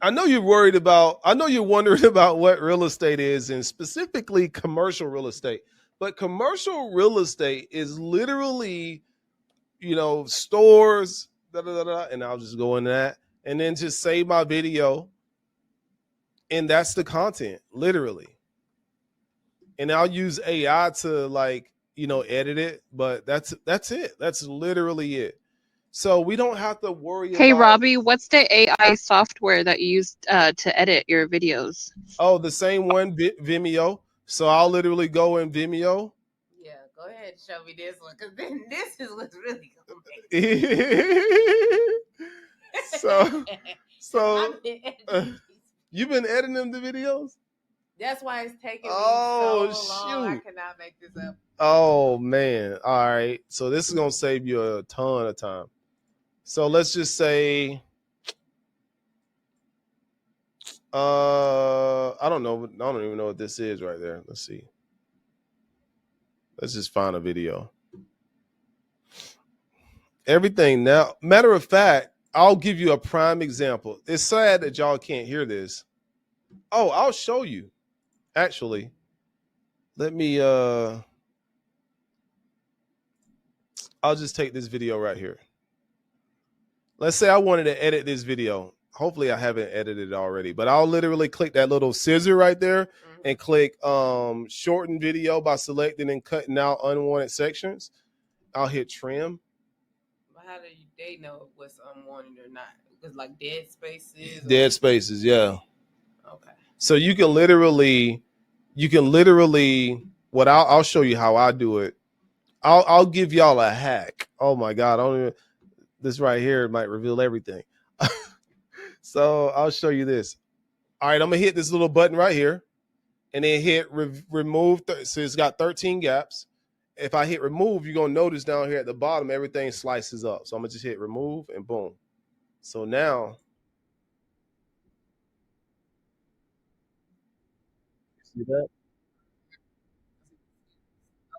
I know you're wondering about what real estate is, and specifically commercial real estate. But commercial real estate is literally, stores, and I'll just go in that and then just save my video. And that's the content, literally. And I'll use AI to edit it, but that's it. That's literally it. So we don't have to worry about. Hey, Robbie, what's the AI software that you use to edit your videos? Oh, the same one, Vimeo. So I'll literally go in Vimeo. Yeah, go ahead and show me this one, because then this is what's really going So you've been editing the videos? That's why it's taking me so long. I cannot make this up. Oh, man. All right. So this is going to save you a ton of time. So let's just say, I don't know. I don't even know what this is right there. Let's see. Let's just find a video. Everything now. Matter of fact, I'll give you a prime example. It's sad that y'all can't hear this. Oh, I'll show you. Actually, let me, I'll just take this video right here. Let's say I wanted to edit this video. Hopefully I haven't edited it already, but I'll literally click that little scissor right there and click shorten video by selecting and cutting out unwanted sections. I'll hit trim. But how do they know what's unwanted or not? Because like dead spaces. Dead spaces, yeah. Okay. So you can literally, what I'll show you how I do it. I'll give y'all a hack. Oh my God. This right here might reveal everything. So I'll show you this. All right. I'm going to hit this little button right here and then hit remove. So it's got 13 gaps. If I hit remove, you're going to notice down here at the bottom, everything slices up. So I'm going to just hit remove and boom. So now. See that?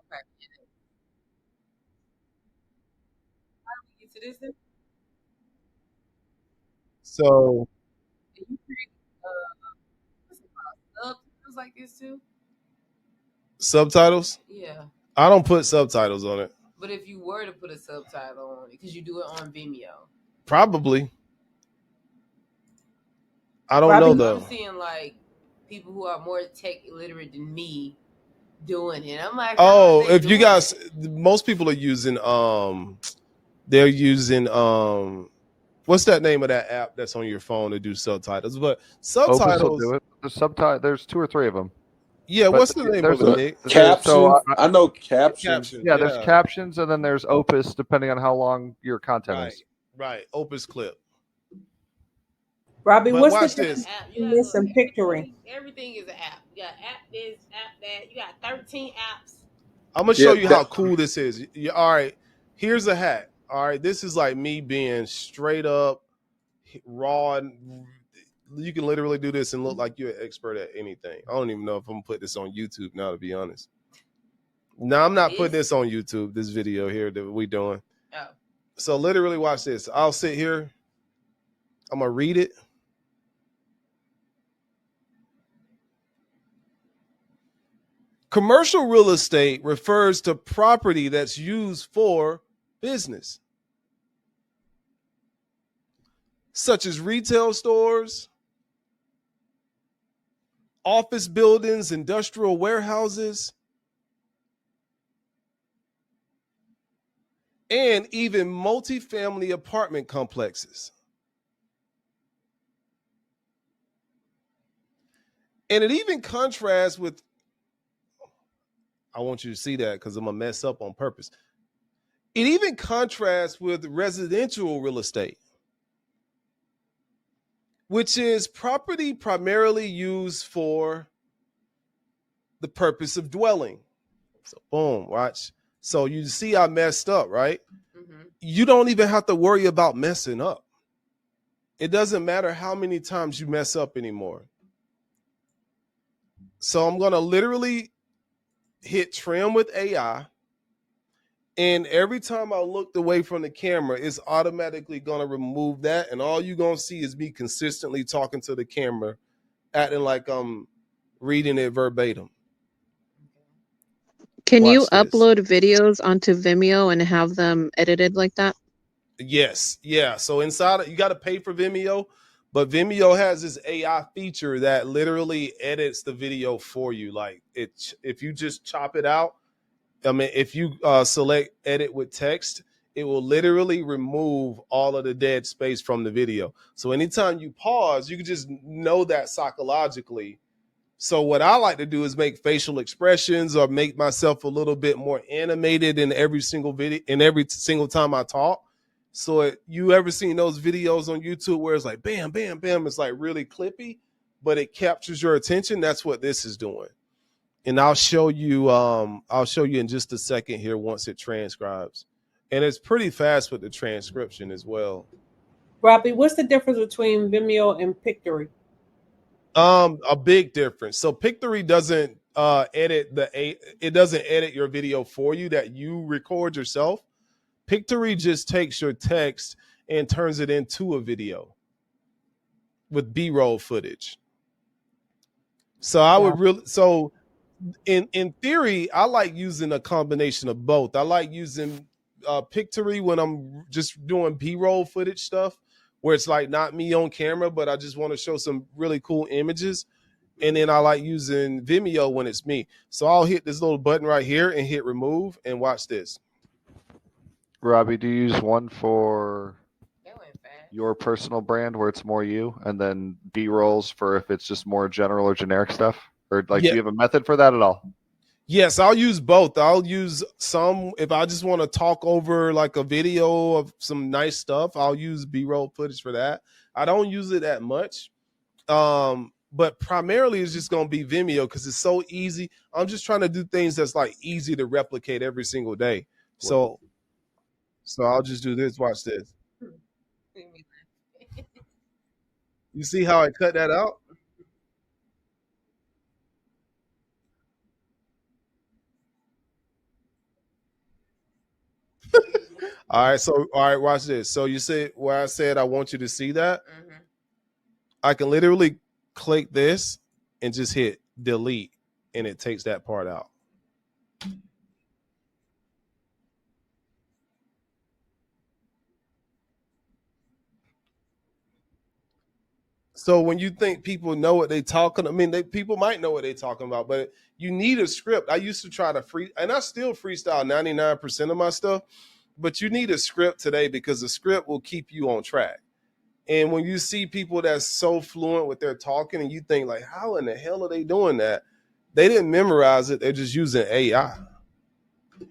Okay. How do we get to this? So. You create subtitles like this too? Subtitles? Yeah. I don't put subtitles on it. But if you were to put a subtitle on it, because you do it on Vimeo. Probably. I don't know though. I'm seeing like people who are more tech illiterate than me doing it. I'm like, if you guys, most people are using they're using what's that name of that app that's on your phone to do subtitles? But subtitles Opus will do it. The there's 2 or 3 of them. Yeah, but what's the name of it? Captions. So I know captions. Yeah, there's captions, and then there's Opus, depending on how long your content is. Right, Opus clip. Robbie, but what's this? Listen, picturing. Everything is an app. You got app this, app that. You got 13 apps. I'm gonna show you how cool this is. All right, here's a hack. All right, this is like me being straight up raw, and you can literally do this and look like you're an expert at anything. I don't even know if I'm gonna put this on YouTube now, to be honest. No, I'm not putting this on YouTube, this video here that we doing. Oh. So literally watch this. I'll sit here. I'm gonna read it. Commercial real estate refers to property that's used for business, such as retail stores, office buildings, industrial warehouses, and even multifamily apartment complexes. And it even contrasts with, I want you to see that because I'm going to mess up on purpose. It even contrasts with residential real estate, which is property primarily used for the purpose of dwelling. So boom, watch. So you see I messed up, right? Mm-hmm. You don't even have to worry about messing up. It doesn't matter how many times you mess up anymore. So I'm going to literally hit trim with AI. And every time I looked away from the camera, it's automatically going to remove that. And all you're going to see is me consistently talking to the camera, acting like I'm reading it verbatim. Can you upload videos onto Vimeo and have them edited like that? Yes. Yeah. So inside, you got to pay for Vimeo, but Vimeo has this AI feature that literally edits the video for you. Like if you just chop it out, I mean, if you select edit with text, it will literally remove all of the dead space from the video. So anytime you pause, you can just know that psychologically. So what I like to do is make facial expressions or make myself a little bit more animated in every single video, in every single time I talk. So you ever seen those videos on YouTube where it's like bam, bam, bam, it's like really clippy, but it captures your attention? That's what this is doing. And I'll show you in just a second here once it transcribes. And it's pretty fast with the transcription as well. Robbie, what's the difference between Vimeo and Pictory? A big difference. So Pictory doesn't edit your video for you that you record yourself. Pictory just takes your text and turns it into a video with B-roll footage. So I would really, so in theory, I like using a combination of both. I like using Pictory when I'm just doing B-roll footage stuff, where it's like not me on camera, but I just want to show some really cool images. And then I like using Vimeo when it's me. So I'll hit this little button right here and hit remove and watch this. Robbie, do you use one for your personal brand where it's more you, and then B-rolls for if it's just more general or generic stuff? Or like, do you have a method for that at all? Yes, I'll use both. I'll use some if I just want to talk over like a video of some nice stuff. I'll use B-roll footage for that. I don't use it that much. But primarily it's just going to be Vimeo because it's so easy. I'm just trying to do things that's like easy to replicate every single day. So I'll just do this. Watch this. You see how I cut that out? All right, watch this. So you see where I said I want you to see that? Mm-hmm. I can literally click this and just hit delete, and it takes that part out. So when you think people know what they're talking, I mean, people might know what they're talking about, but you need a script. I used to try to and I still freestyle 99% of my stuff, but you need a script today because the script will keep you on track. And when you see people that's so fluent with their talking and you think like, how in the hell are they doing that? They didn't memorize it. They're just using AI.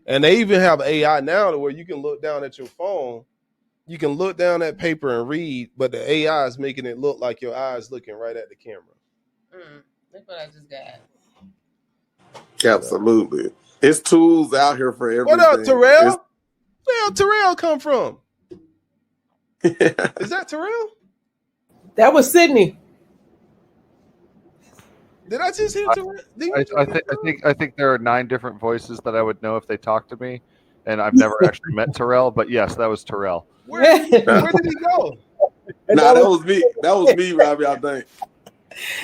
And they even have AI now to where you can look down at your phone. You can look down at paper and read, but the AI is making it look like your eyes looking right at the camera. Look what I just got. Absolutely. It's tools out here for everything. What up, Terrell? Where Terrell come from? Is that Terrell? That was Sydney. Did I just hear Terrell? I think there are 9 different voices that I would know if they talked to me, and I've never actually met Terrell. But yes, that was Terrell. Where did he go? Nah, that was me. That was me, Robbie, I think.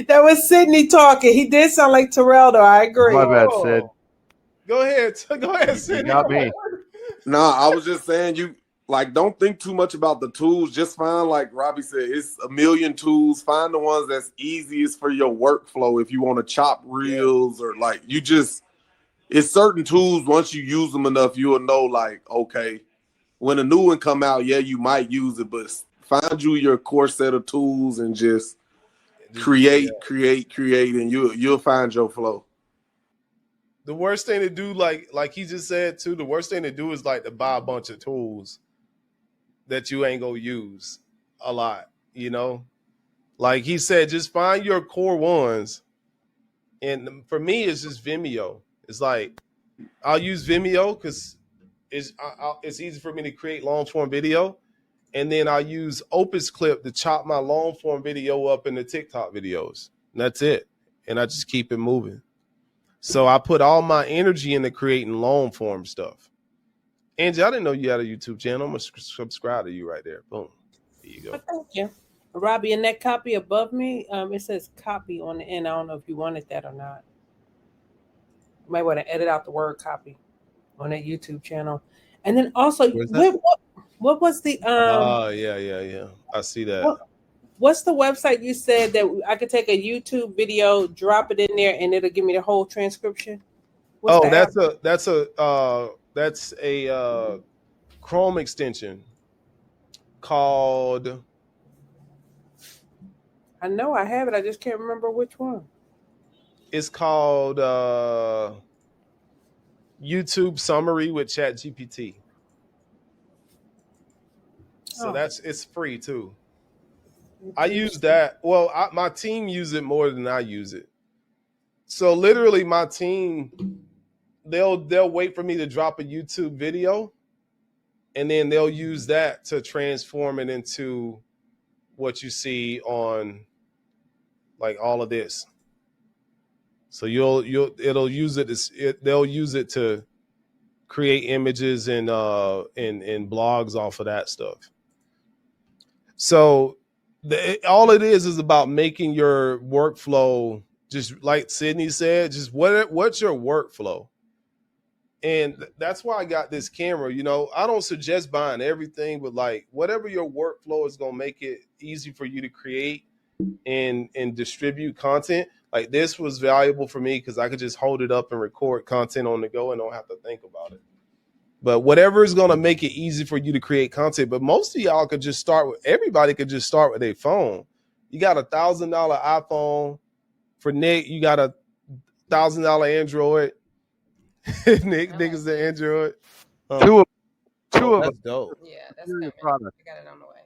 That was Sydney talking. He did sound like Terrell, though. I agree. My bad, Sid. Go ahead, Sid. Not me. Nah, I was just saying, you like don't think too much about the tools. Just find, like Robbie said, it's a million tools. Find the ones that's easiest for your workflow. If you want to chop reels or like it's certain tools. Once you use them enough, you will know like, okay, when a new one come out, yeah, you might use it, but find you your core set of tools and just create, and you'll find your flow. The worst thing to do, like he just said too, the worst thing to do is like to buy a bunch of tools that you ain't gonna use a lot, you know? Like he said, just find your core ones. And for me, it's just Vimeo. It's like I'll use Vimeo because it's easy for me to create long form video. And then I'll use Opus Clip to chop my long form video up into TikTok videos. And that's it. And I just keep it moving. So I put all my energy into creating long form stuff. Angie, I didn't know you had a YouTube channel. I'm going to subscribe to you right there. Boom. There you go. Thank you. Robbie, in that copy above me, it says copy on the end. I don't know if you wanted that or not. You might want to edit out the word copy on that YouTube channel. And then also, what was the yeah. I see that. What's the website you said that I could take a YouTube video, drop it in there, and it'll give me the whole transcription? That's a Chrome extension called. I know I have it. I just can't remember which one. It's called YouTube Summary with ChatGPT. So it's free too. I use that. Well, my team use it more than I use it. So literally my team, they'll wait for me to drop a YouTube video, and then they'll use that to transform it into what you see on like all of this. So they'll use it to create images and blogs off of that stuff. So all it is about making your workflow, just like Sydney said, just what's your workflow? And that's why I got this camera. You know, I don't suggest buying everything, but like whatever your workflow is going to make it easy for you to create and distribute content. Like this was valuable for me because I could just hold it up and record content on the go and don't have to think about it. But whatever is going to make it easy for you to create content. But most of y'all could just everybody could just start with a phone. You got $1,000 iPhone. For Nick, you got $1,000 Android. Nick is the Android. Two of that's dope. Yeah, that's coming. I got it on the way.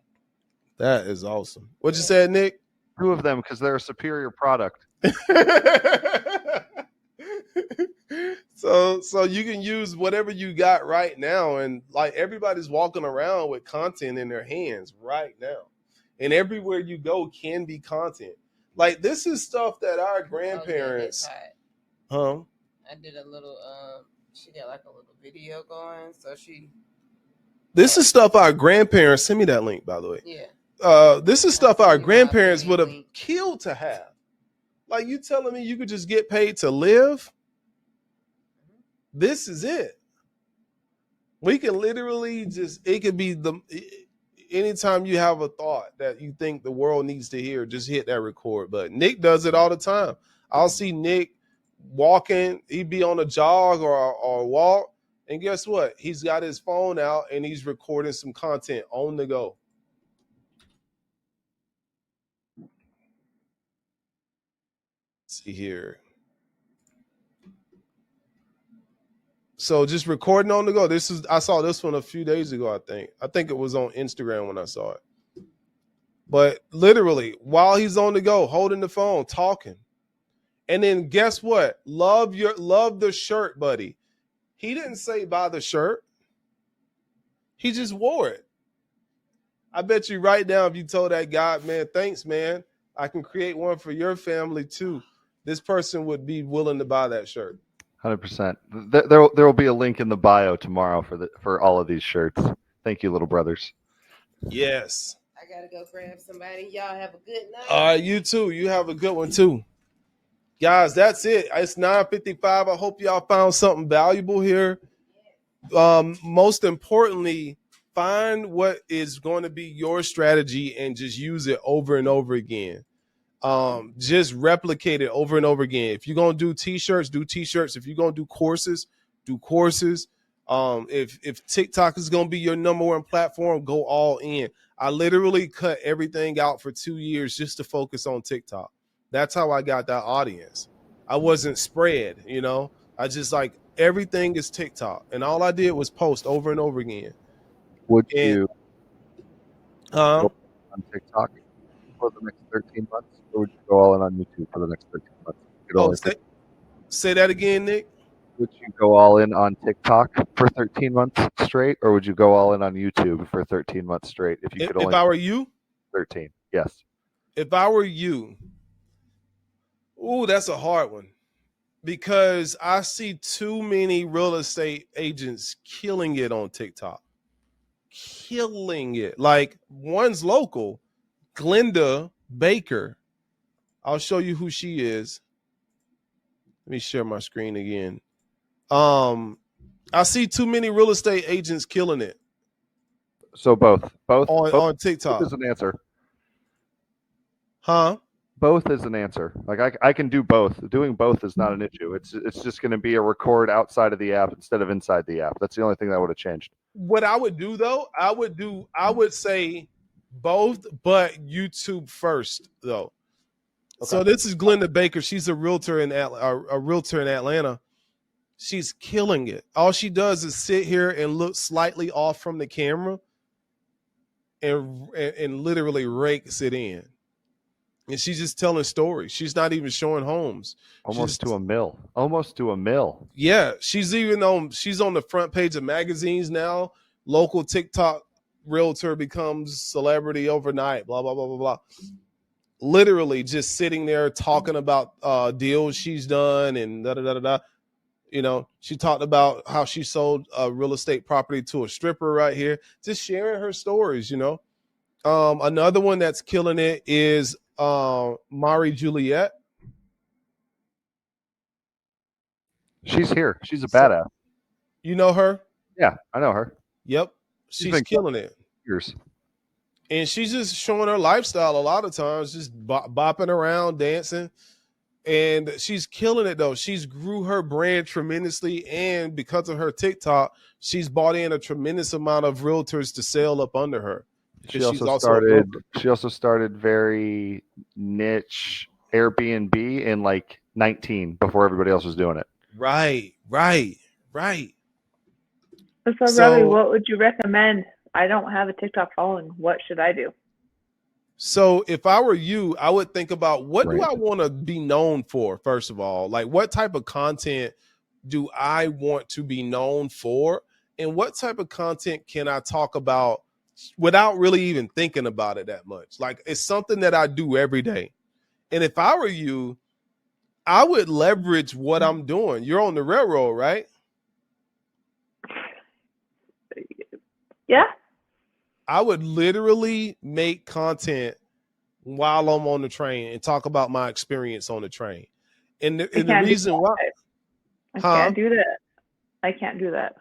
That is awesome. What you said, Nick? 2 of them because they're a superior product. So you can use whatever you got right now, and like everybody's walking around with content in their hands right now, and everywhere you go can be content. Like this is stuff that our grandparents, I did a little she got like a little video going, so this is stuff our grandparents, send me that link by the way. Yeah. This is stuff our grandparents would have killed to have. Like you telling me you could just get paid to live? This is it. We can literally it could be anytime you have a thought that you think the world needs to hear, just hit that record button. Nick does it all the time. I'll see Nick walking, he'd be on a jog or a walk, and guess what? He's got his phone out and he's recording some content on the go. Let's see here. So just recording on the go. I saw this one a few days ago, I think it was on Instagram when I saw it. But literally, while he's on the go, holding the phone, talking. And then guess what? Love the shirt, buddy. He didn't say buy the shirt. He just wore it. I bet you right now, if you told that guy, man, thanks, man, I can create one for your family too, this person would be willing to buy that shirt. 100%. There will be a link in the bio tomorrow for all of these shirts. Thank you, little brothers. Yes. I gotta go grab somebody. Y'all have a good night. All right, you too. You have a good one too. Guys, that's it. It's 9:55. I hope y'all found something valuable here. Most importantly, find what is going to be your strategy and just use it over and over again. Just replicate it over and over again. If you're going to do t-shirts, do t-shirts. If you're going to do courses, do courses. If TikTok is gonna be your number one platform, go all in. I literally cut everything out for 2 years just to focus on TikTok. That's how I got that audience. I wasn't spread, you know. I just like everything is TikTok, and all I did was post over and over again. Would you Huh? go on TikTok for the next 13 months, or would you go all in on YouTube for the next 13 months? Oh, say that again, Nick. Would you go all in on TikTok for 13 months straight, or would you go all in on YouTube for 13 months straight? If you could only, if I were you, 13. Yes. If I were you, ooh, that's a hard one, because I see too many real estate agents killing it on TikTok. Killing it. Like, one's local, Glenda Baker. I'll show you who she is. Let me share my screen again. I see too many real estate agents killing it. So both on TikTok. Both is an answer. Huh? Both is an answer. Like I can do both. Doing both is not an issue. It's just going to be a record outside of the app instead of inside the app. That's the only thing that would have changed. What I would do though, I would say both, but YouTube first though. Okay. So this is Glenda Baker. She's a realtor in Atlanta. She's killing it. All she does is sit here and look slightly off from the camera and literally rakes it in. And she's just telling stories. She's not even showing homes. Almost to a mill. Yeah. She's on the front page of magazines now. Local TikTok realtor becomes celebrity overnight, blah, blah, blah, blah, blah. Literally just sitting there talking about deals she's done and da-da-da-da-da. You know, she talked about how she sold a real estate property to a stripper right here, just sharing her stories, you know. Another one that's killing it is Mari Juliet. She's here. She's a badass. You know her? Yeah, I know her. Yep. She's killing it. Years. And she's just showing her lifestyle a lot of times, just bopping around, dancing. And she's killing it though. She's grew her brand tremendously, and because of her TikTok, she's brought in a tremendous amount of realtors to sail up under her. She also started very niche Airbnb in like 19 before everybody else was doing it. Right. So Robbie, what would you recommend? I don't have a TikTok following. What should I do? So if I were you, I would think about what do I want to be known for, first of all? Like, what type of content do I want to be known for? And what type of content can I talk about without really even thinking about it that much? Like, it's something that I do every day. And if I were you, I would leverage what I'm doing. You're on the railroad, right? Yeah. I would literally make content while I'm on the train and talk about my experience on the train. And the reason why I can't do that. I can't do that.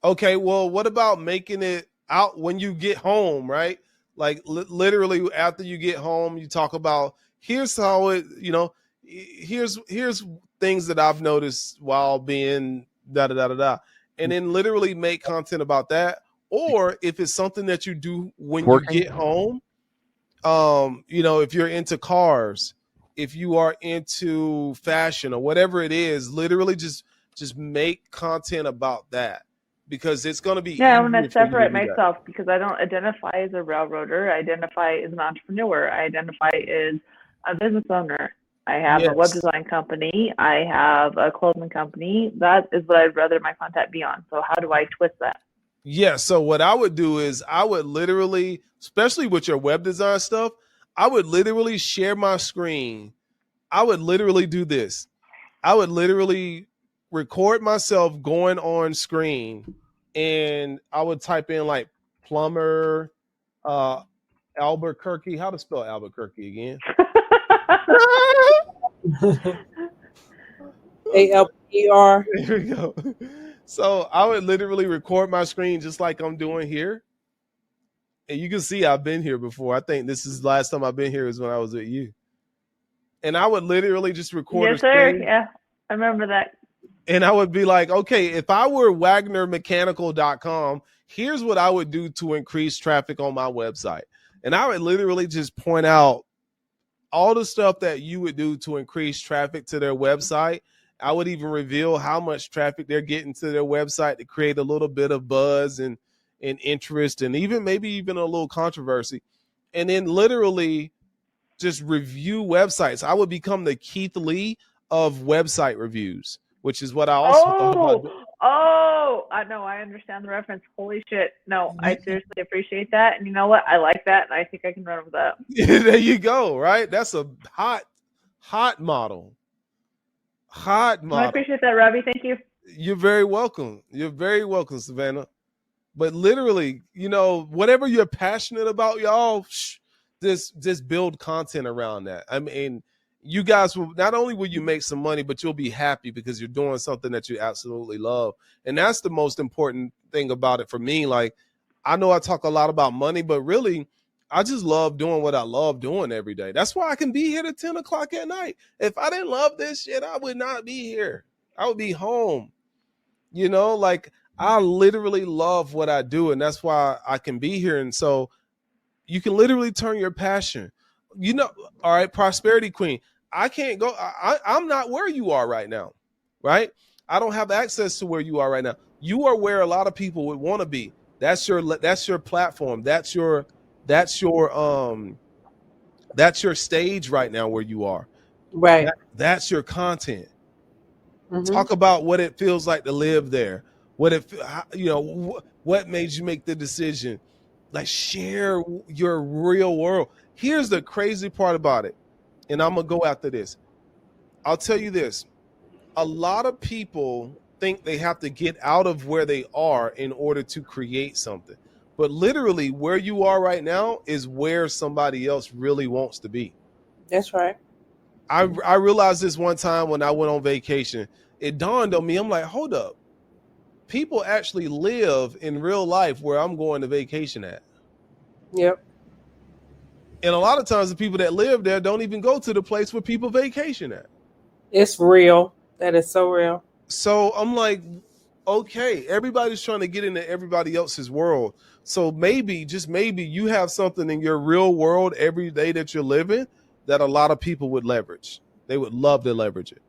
Okay, well, what about making it out when you get home, right? Like literally after you get home, you talk about here's how it, you know, here's things that I've noticed while being da da da da da, and then literally make content about that. Or if it's something that you do when you get home, you know, if you're into cars, if you are into fashion or whatever it is, literally just make content about that, because it's going to be I want to separate myself because I don't identify as a railroader. I identify as an entrepreneur. I identify as a business owner. I have a web design company. I have a clothing company. That is what I'd rather my content be on. So how do I twist that? Yeah. So what I would do is I would literally, especially with your web design stuff, I would literally share my screen. I would literally do this. I would literally record myself going on screen, and I would type in like plumber, Albuquerque. How to spell Albuquerque again? ALPER. There we go. So I would literally record my screen just like I'm doing here. And you can see I've been here before. I think this is the last time I've been here is when I was with you. And I would literally just record. Yes, sir. Yeah, I remember that. And I would be like, okay, if I were WagnerMechanical.com, here's what I would do to increase traffic on my website. And I would literally just point out all the stuff that you would do to increase traffic to their website. I would even reveal how much traffic they're getting to their website to create a little bit of buzz and interest, and even maybe even a little controversy. And then literally just review websites. I would become the Keith Lee of website reviews, which is what I also thought about. I know. I understand the reference. Holy shit. No, I seriously appreciate that. And you know what? I like that. And I think I can run with that. There you go. Right. That's a hot model. Hot model. I appreciate that, Robbie. Thank you. You're very welcome. You're very welcome, Savannah. But literally, whatever you're passionate about, y'all, just build content around that. I mean, you guys will not only will you make some money, but you'll be happy because you're doing something that you absolutely love. And that's the most important thing about it for me. Like, I know I talk a lot about money, but really, I just love doing what I love doing every day. That's why I can be here at 10 o'clock at night. If I didn't love this shit, I would not be here. I would be home. Like, I literally love what I do, and that's why I can be here. And so you can literally turn your passion. All right, Prosperity Queen, I can't go. I'm not where you are right now, right? I don't have access to where you are right now. You are where a lot of people would want to be. That's your platform. That's your stage right now where you are. Right. That's your content. Mm-hmm. Talk about what it feels like to live there. What made you make the decision? Like, share your real world. Here's the crazy part about it. And I'm going to go after this. I'll tell you this. A lot of people think they have to get out of where they are in order to create something. But literally where you are right now is where somebody else really wants to be. That's right. I realized this one time when I went on vacation. It dawned on me. I'm like, hold up. People actually live in real life where I'm going to vacation at. Yep. And a lot of times the people that live there don't even go to the place where people vacation at. It's real. That is so real. So I'm like, okay, everybody's trying to get into everybody else's world. So maybe, just maybe, you have something in your real world every day that you're living that a lot of people would leverage. They would love to leverage it.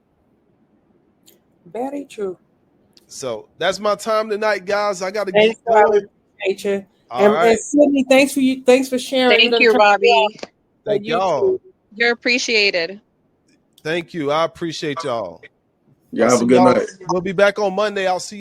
Very true. So that's my time tonight, guys. I got to get going. Appreciate you. And Sydney, thanks for sharing. Thank you, Robbie. Thank y'all. You're appreciated. Thank you. I appreciate y'all. Y'all have a good night. We'll be back on Monday. I'll see you.